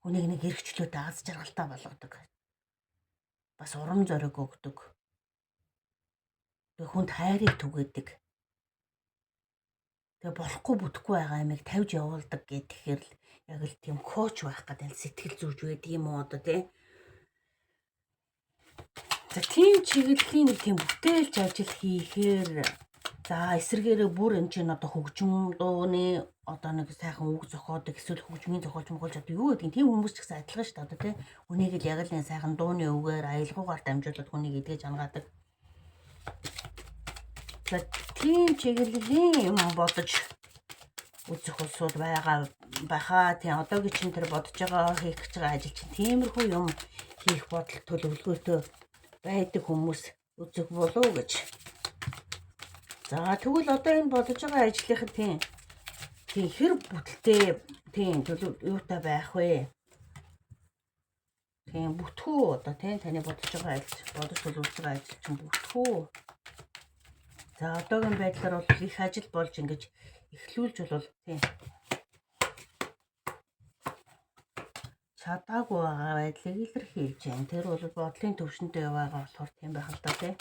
Хүнийг нэг эрхчлөөд аз жаргалтай болгодог. Бас урам зориг өгдөг. Тэг хүнд хайрыг түгээдэг. Тэг болохгүй бүтэхгүй байгаа юмыг тавьж явуулдаг гэхээр л яг л тийм коуч байх гэдэг сэтгэл зүйч байдаг юм уу одоо тий. За тийм чиглэлийн нэг тийм бүтээлч ажил хийхээр за эсэргээрээ бүр энэ чинь одоо хөгжим дууны одоо нэг сайхан үг зохиодог эсвэл хөгжмийн зохиолч мөгөлж одоо юу гэдэг тийм хүмүүс ч гэсэн адилхан шүү дээ одоо тий. Үнийг л яг л нэг сайхан дууны үгээр аялгаугаар дамжуулаад хүнийг эдгэж ангаадаг. За тийм чиглэлийн юм бодож үзэх улсууд байхаа тийм одоогийн чинь тэр бодож байгаа хийх гэж байгаа ажил чинь тиймэрхүү юм хийх бодол төлөвлөгөөтэй байдаг хүмүүс үзэх болов гэж. За тэгвэл одоо энэ бодож байгаа ажлынхан тийм хэр бүтэлтэй тийм юутай байх вэ? Тийм бүтгүү одоо тийм таны бодож байгаа ажил бодож төлөвлөж байгаа ажил чинь бүтгүү. За одоогийн байдлаар бол их ажил болж ингэж эхлүүлж бол тийм чадаагүй байгаа байдлыг илэрхийлж байна. Тэр бол бодлын төвшөнтэй байгаа болохоор тийм байх л да тийм.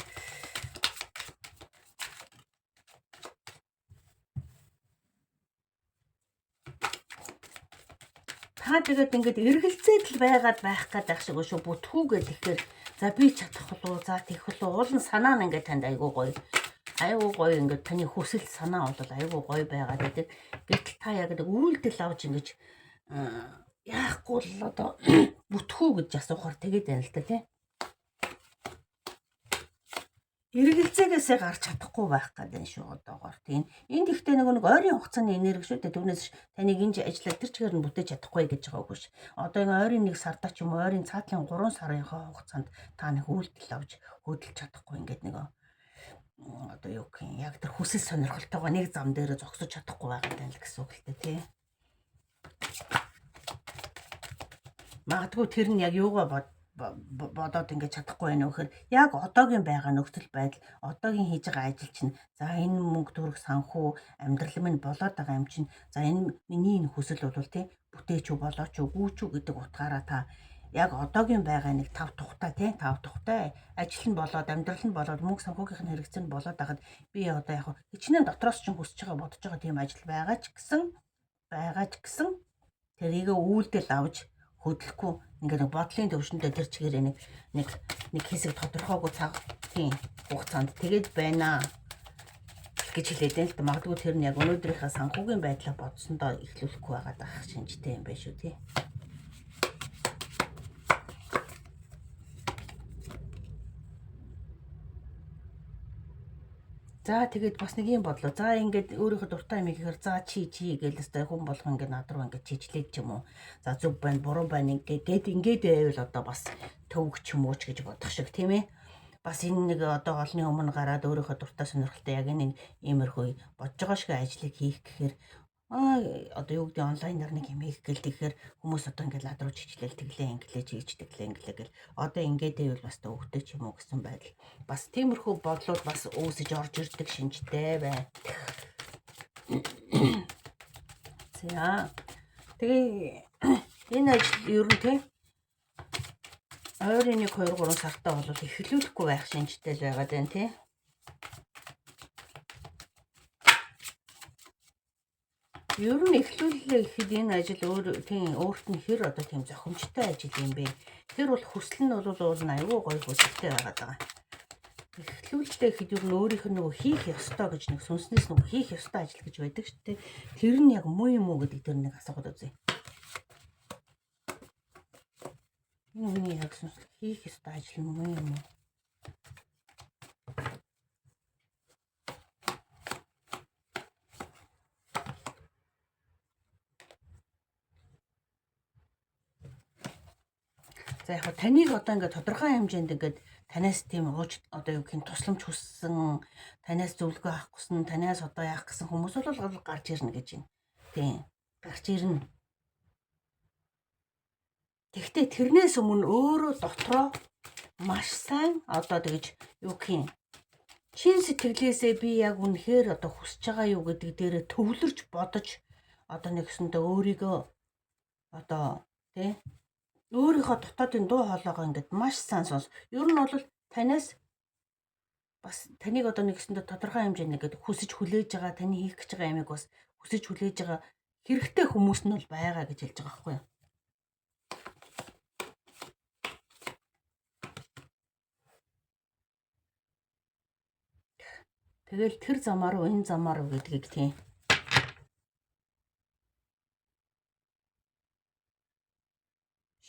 Та тэгээд ингээд эргэлзээд л байгаад байх гэдэг шиг шүү бүтгүү гэхээр за би чадах болов за тийх болов уул нь санаа нь ингээд танд айгуу гоё ингээд таны хүсэл санаа бол айгуу гоё байгаад байдаг. Гэтэл та яг нэг үйлдэл авч ингэж яахгүй л одоо бүтгүү гэж асуухаар тэгээд байна л да тий. Эргэлзээгээсээ гарч чадахгүй байх гэдэг шүү одоогоор тийм. Энд ихтэй нэг ойрын хугацааны энерги шүү дээ. Түүнээс таныг энэ ажиллаад тэр чигээр нь бүтээж чадахгүй гэж байгаа үгүй ш. Одоо энэ ойрын 1 сарда ч юм уу ойрын цаатлын 3 сарынхаа хугацаанд та нэг үйлдэл авч хөдөлж чадахгүй ингээд нэг одоо юу гэх юм яг тэр хүсэл сонирхолтойгоо нэг зам дээр зогсож чадахгүй байгаа юм л гэсэн үг л дээ тий. Магадгүй тэр нь яг юугаа бодоод ингэж чадахгүй байна вэ гэхээр яг одоогийн байгаа нөхцөл байдал одоогийн хийж байгаа ажил чинь за энэ мөнгө төгрөг санхүү амьдрал минь болоод байгаа юм чинь за энэ миний энэ хүсэл бол тий бүтээч үү болооч үү гүүч үү гэдэг утгаараа та яг одоогийн байгаа нэг 5 тухтай тий 5 тухтай ажил нь болоод амьдрал нь болоод мөнгө санхүүгийн хэрэгцээ нь болоод байхад би одоо яг хичнээн дотроос ч хүсэж байгаа бодож байгаа тийм ажил байгаа ч гэсэн тэрийг үйлдэл авч хөдлөхгүй ингээд нэг бодлын төвшөндөө тэр чигээр нэг хэсэг тодорхойгүй цаг тийм хугацаанд тэгээд байна гэж хэлээд байна л да. Магадгүй тэр нь яг өнөөдрийнхээ санхүүгийн байдлаа бодсондоо эхлүүлэхгүй байгаад байх шинжтэй юм байна шүү тий. За тэгээд бас нэг юм бодлоо. За ингээд өөрийнхөө дуртай юм ихээр за чи гээл өстой хүн болгоо ингээд над руу ингээд чичлээд ч юм уу. За зөв байна, буруу байна ингээд байвал одоо бас төвг ч юм уу ч гэж бодох шиг тийм ээ. Бас энэ нэг одоо олны өмнө гараад өөрийнхөө дуртай сонирхолтой яг энэ иймэрхүү бодож байгаа шиг ажлыг хийх гэхээр одоо юу гэдэг онлайнаар нэг юм хийх гээл тэгэхээр хүмүүс одоо ингээд над руу чичлээл тэглээ инглээ гэл одоо ингээд байвал бас төвгтэй ч юм уу гэсэн байдал. Бас тиймэрхүү бодлууд бас үүсэж орж ирдэг шинжтэй байна. За тэгээ энэ ажил ер нь тийм ойрын 1-2-3 сартаа бол эхлүүлэхгүй байх шинжтэй л байгаад байна тий. Ер нь эхлүүлээ гэхэд энэ ажил өөрт нь хэр одоо тийм зохимжтой ажил юм бэ? Тэр бол хүсэл нь бол аюу гоё хүсэлтэй байгаад байгаа. Эхлүүлээ гэхэд ер нь өөрийнх нь нөгөө хийх ёстой гэж нэг сүнснээс нөгөө хийх ёстой ажил гэж байдаг шүү дээ. Тэр нь яг муу юм уу гэдэг дээр нэг асуугаад үзье. Энэ яг хийх ёстой ажил нь муу юм уу? За яг таныг одоо ингээд тодорхой хэмжээнд ингээд танаас тийм ууж одоо юу гэх юм тусламж хүссэн, танаас зөвлөгөө авах гэсэн, танаас одоо яах гэсэн хүмүүс бол гарч ирнэ гэж байна. Тийм. Гарч ирнэ. Тэгвэл тэрнээс өмнө өөрөө дотроо маш сайн одоо тэгж юу гэх юм чин сэтгэлээсээ би яг үнэхээр одоо хүсэж байгаа юу гэдэг дээрээ төвлөрч бодож одоо нэгсэндээ өөрийгөө одоо тий өөрийнхөө дотоодын дуу хоолойгоо ингээд маш сайн сонс. Ер нь бол танаас бас таныг одоо нэгсэндээ тодорхой хэмжээнд ингээд хүсэж хүлээж байгаа таны хийх гэж байгаа ямиг бас хүсэж хүлээж байгаа хэрэгтэй хүмүүс нь бол байгаа гэж хэлж байгаа байхгүй юу? Тэгэл тэр замаар уу энэ замаар уу гэдгийг тийм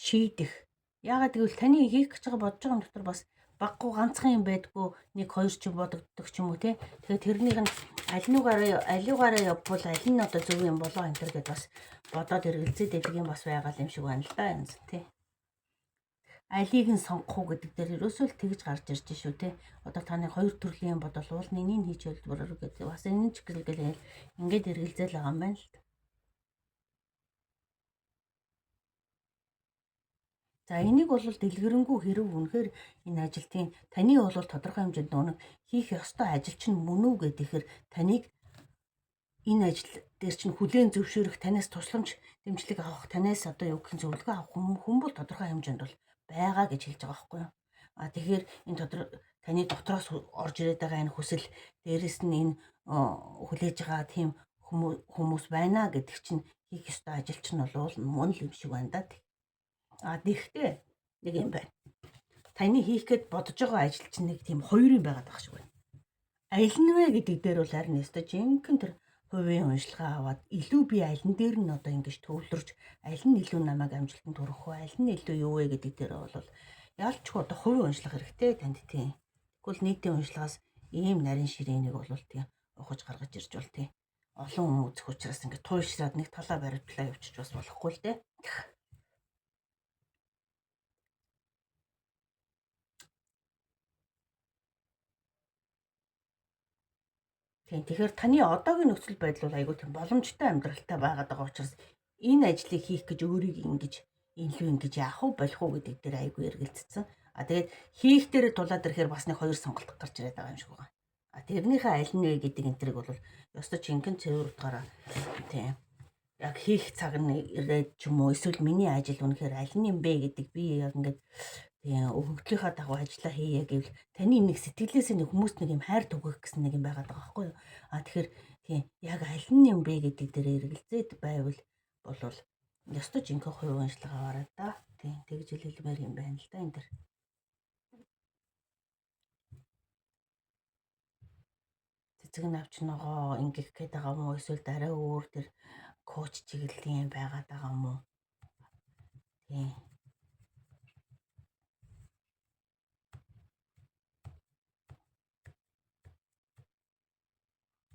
шийдэх. Яагаад гэвэл таны хийх гэж байгаа бодож байгаа юм дотор бас баггүй ганцхан юм байдгүй 1-2 ч бодогддог ч юм уу тий. Тэгэхээр тэрнийх нь алиугаараа явбал аль нь одоо зөв юм болоо энэ төр гэдээ бас бодоод эргэлзээд байдаг юм бас байгаа юм шиг байна л да энэ тий. Алийг нь сонгох уу гэдэг дээр ерөөсөө л тэгж гарч ирж шүү тий. Одоо таны 2 төрлийн бодол уул нэгийг хийж болдгоор гэдэг бас энэ ч гэлгээл ингээд эргэлзээл байгаа юм байна л. За энийг бол дэлгэрэнгүй хэрэг үнэхээр энэ ажилтны таны бол тодорхой хэмжээнд нэг хийх ёстой ажил чинь мөн үү гэхээр таныг энэ ажил дээр чинь хүлээн зөвшөөрөх, танаас тусламж дэмжлэг авах, танаас одоо юу гэх зөвлөгөө авах хүн бол тодорхой хэмжээнд бол байгаа гэж хэлж байгаа байхгүй юу? Тэгэхээр энэ таны дотроос орж ирээд байгаа энэ хүсэл дээрэс нь энэ хүлээж байгаа тийм хүмүүс байна гэдэг чинь хийх ёстой ажил чинь бол мөн л юм шиг байна да. Тэгтээ нэг юм байна. Таны хийх гээд бодож байгаа ажил чинь нэг тийм хоёрын байгаад байгаа шиг байна. Аль нь вэ гэдэг дээр бол харин өстой жинхэнэ тэр хувийн уншилгаа аваад илүү би аль нь дээр нь одоо ингэж төвлөрч аль нь илүү намайг амжилтанд хүргэх вэ? Аль нь илүү юу вэ гэдэг дээр бол ялчгүй одоо хувийн уншлага хэрэгтэй танд тийм. Тэгвэл нийтийн уншлагаас ийм нарийн ширээнийг бол тийм ухаж гаргаж ирж бол тийм. Олон хүн үзэх учраас ингэ туйлшраад нэг талаа баримтлаа явчих бас болохгүй л дээ. Тэгэхээр таны одоогийн нөхцөл байдал бол айгүй тийм боломжтой амьдралтай байгаад байгаа учраас энэ ажлыг хийх гэж өөрийг ингэж ингэж яах вэ болох уу гэдэг дээр айгүй эргэлцсэн. Тэгээд хийх дээр тулаад ирэхээр бас нэг хоёр сонголт гарч ирээд байгаа юм шиг байгаа. Тэрнийхээ аль нь вэ гэдэг энэ төрийг бол ёстой чинхэн цэвэр утгаараа тийм яг хийх цаг нь ирээд ч юм уу эсвэл миний ажил үнэхээр аль нь юм бэ гэдэг би яг ингээд тийм өвгөлийнхаа дагуу ажиллаа хийе гэвэл таны нэг сэтгэлээс нэг хүмүүст нэг юм хайр түгэх гэсэн нэг юм байгаад байгаа байхгүй юу? Тэгэхээр тийм яг аль нь юм бэ гэдэг дээр эргэлзээд байвал болвол ёстой жинхэнэ хувийн ажиллагаа аваарай да. Тийм тэгж хэлмээр юм байна л да энэ дэр. Цэцэг навч ногоо ингэх гээд байгаа юм уу эсвэл дараа өөр тэр коуч чиглэлийн юм байгаад байгаа юм уу? Тийм.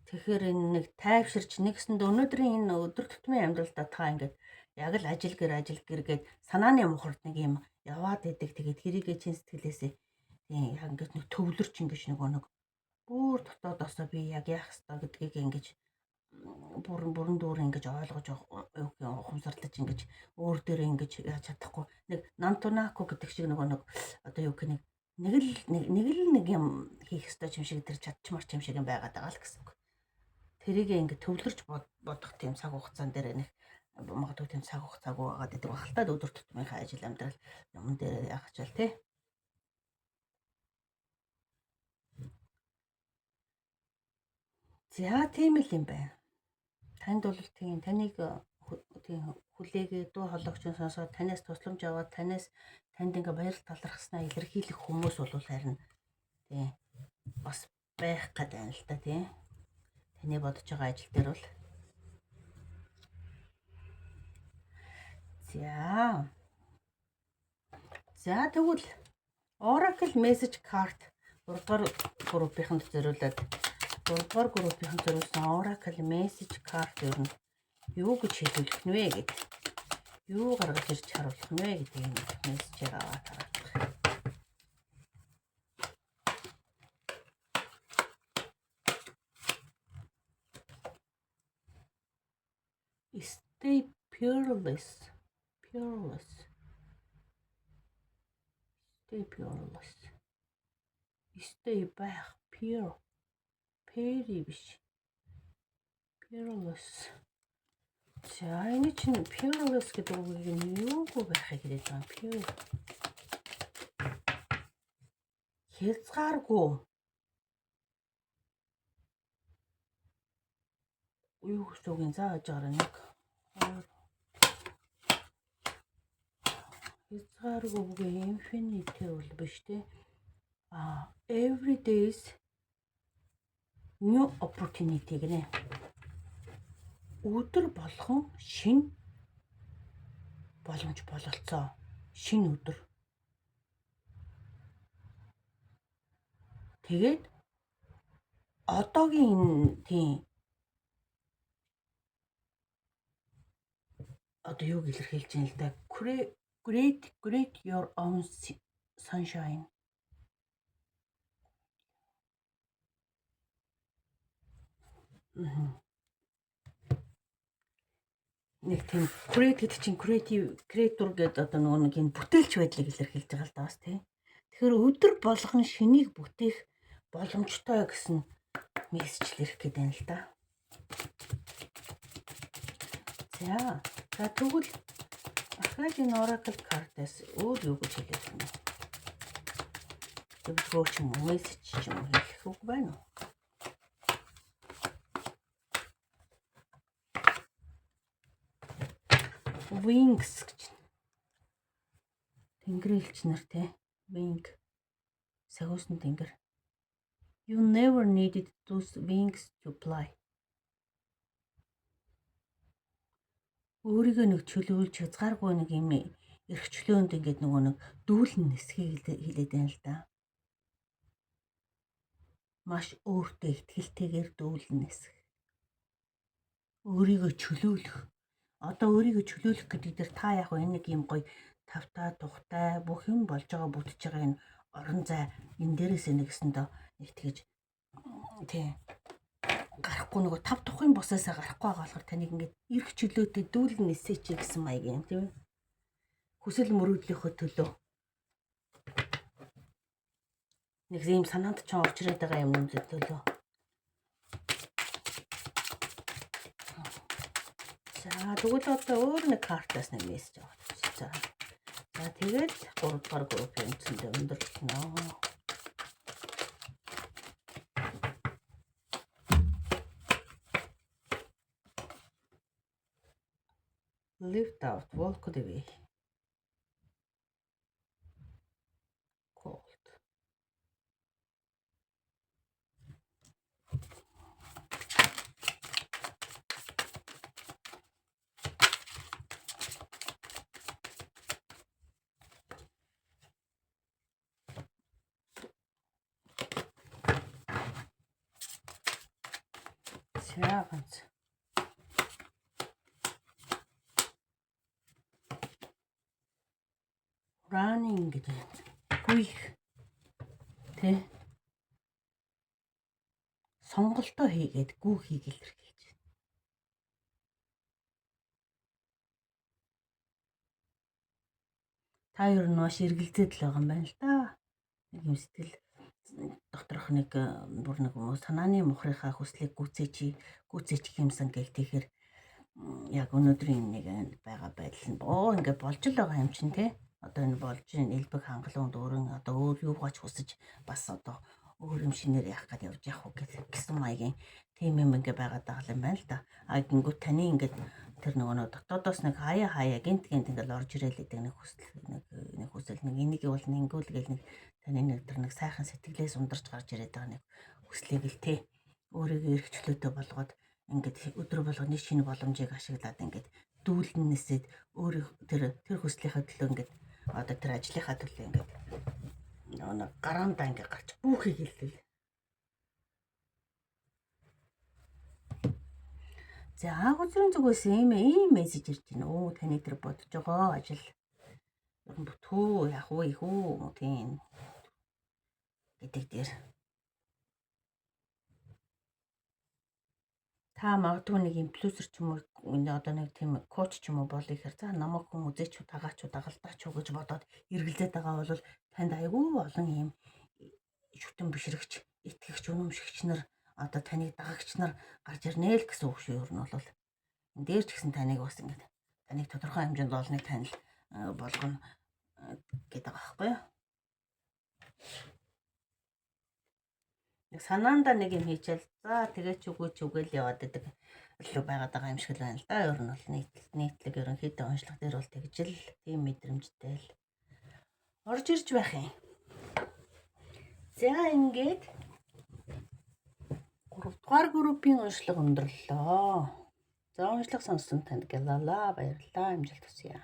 Тэгэхээр энэ нэг тайвширч нэгсэнд өнөөдрийн энэ өдөр тутмын амьдралдаа та ингээд яг л ажил гэр гээд санааны мухард нэг юм яваад идэг. Тэгээд тэрийгээ чин сэтгэлээсээ тийм яг ингээд нэг төвлөрч ингэж нэг бүр дотоодосоо би яг яах ёстой гэдгийг ингэж бүрэн дүүр ингэж ойлгож ухамсарлаж ингэж өөр дээрээ ингэж яаж чадахгүй нэг нантунако гэдэг шиг нэг одоо юу гэх нэг юм хийх ёстой юм шиг тэр чадчмарч юм шиг юм байгаад байгаа л гэсэн үг. Тэрийг ингэ төвлөрч бодох тийм цаг хугацаан дээр нэг магадгүй тийм цаг хугацаагүй байгаад байдаг багтаад өдөр тутмынхаа ажил амьдрал юм дээр яах ч вэ тий. За тийм л юм байна. Танд бол тийм таныг тийм хүлээгээ дуу хоолойгч сонсоод танаас тусламж аваад танд ингээ баяр талархснаа илэрхийлэх хүмүүс бол харин тийм бас байх гээд байна л да тийм. Таны бодож байгаа ажил дээр бол за тэгвэл Oracle message card 3 дугаар группийнхэнд зориулсан Oracle message card ер нь юу гэж хэлүүлэх нь вэ гэдэг. Юу гаргаж ирж харуулах нь вэ гэдэг юм мессежээр аваад харуулах. Stay fearless. Stay байх Perry биш. Fearless. За энэ чинь fearless гэдэг үгийг нь юугүй байхыг хэлээд байгаа. Pure. Хязгааргүй. Юу гэсэн үг юм зааж байгаа нэг. Хязгааргүй үгүй infinite бол биш те. Every days new opportunity гэнэ. Өдөр болгон шинэ боломж бололцоо. Шинэ өдөр. Тэгээд одоогийн тийм одоо юуг илэрхийлж байна л да. Create your own sunshine. Нэг тийм create гэдэг чинь creator гэдэг одоо нэг юм бүтээлч байдлыг илэрхийлж байгаа л да бас тий. Тэгэхээр өдөр болгон шинийг бүтээх боломжтой гэсэн мессежл ирэх гээд байна л да. За тэгвэл ахаад энэ Oracle card-аас өөр юу гэж хэлэх юм бэ? Зөвлөгөө ч юм уу, мессеж ч юм уу хэлэх үг байна уу? Wings гэж. Тэнгэрийн элч нар те. Wing. Сагуусан тэнгэр. You never needed those wings to fly. Өөрийгөө нэг чөлөөлж хязгааргүй нэг юм эрхчлөөнд ингээд нэг дүүлэн нисхийг хэлээд байна л да. Маш өөртөө ихтэйгээр дүүлэн нисэх. Өөрийгөө чөлөөлөх. Одоо өөрийгөө чөлөөлөх гэдэг дээр та яг энэ нэг юм гоё тавтай тухтай бүх юм болж байгаа бүтэж байгаа энэ орон зай энэ дээрээсээ нэгсэндээ нэг тэгэж тий гарахгүй нөгөө тав тухын бусаасаа гарахгүй байгаа болохоор таныг ингээд эрх чөлөөтэй дүүлэн нисээч гэсэн маяг юм тийм үү? Хүсэл мөрөөдлийнхөө төлөө нэг юм санаанд ч орж ирээд байгаа юм төлөө. За тэгвэл одоо өөр нэг картаас нэг мессеж авах. За тэгээд 3 дугаар группийн үндсэндээ өндөрлөнө. Lift out, walk the way. Cold. Ганц. Running гэж гүйх тэ сонголтоо хийгээд гүү хийгээл хэрхэлж байна. Та ер нь маш эргэлзээд л байгаа юм байна л да. Нэг юм сэтгэл доторх нэг бүр нэг санааны мухрынхаа хүслийг гүйцээч юмсан гэл тэгэхээр яг өнөөдрийн нэг байгаа байдал нь ингээд болж л байгаа юм чинь те. Одоо энэ болж элбэг хангалуун дөрөн одоо өөр юугаач хүсэж бас одоо өөр юм шинээр яах гээд явж явах уу гэсэн маягийн тийм юм ингээ байгаад байгаа юм байна л да. А гингүү таны ингээд тэр нөгөө дотоодоос нэг хаяа гинт ингээл орж ирэл гэдэг нэг хүсэл нэг энийг бол нэггүй л нэг таны нэг тэр нэг сайхан сэтгэлээс ундарч гарч ирээд байгаа нэг хүслийг л те өөрийгөө эрхчлөөтэй болгоод ингээд өдөр болгоны шинэ боломжийг ашиглаад ингээд дүүлнэсэд өөр тэр хүслийнхаа төлөө ингээд одоо тэр ажлынхаа төлөө ингээд нэг гараандаа ингээд гарч бүхийг хэллээ. За агуулгын зүгээс ийм мессеж ирж байна. Оо таны тэр бодож байгаа ажил бүтүү яг уу ихүү тийм гэдэг дээр та магадгүй нэг инфлюенсер ч юм уу одоо нэг тийм коуч ч юм уу болъё гэхээр за намайг хүн үзээч дагач дагалдаач гэж бодоод эргэлзээд байгаа бол танд айгүй олон юм шүтэн бишрэгч итгэгч үнэмшигч нар одоо таныг дагагч нар гарч ирнэ л гэсэн үг шүү. Ер нь бол энэ дээр ч гэсэн таныг бас ингэ таныг тодорхой хэмжээнд олныг танил болгоно гэдэг байгаа байхгүй юу? Нэг санаандаа нэг юм хийчихэл за тэгээд үгээл яваад байдаг л байгаад байгаа юм шиг л байна л да. Ер нь бол нийтлэг ерөнхийдөө онцлог дээр бол тэгж л тийм мэдрэмжтэй л орж ирж байх юм. За ингээд 3 дугаар группийн уншлага өндөрлөө. За уншлага сонссон танд гэлалаа баярлалаа амжилт хүсье.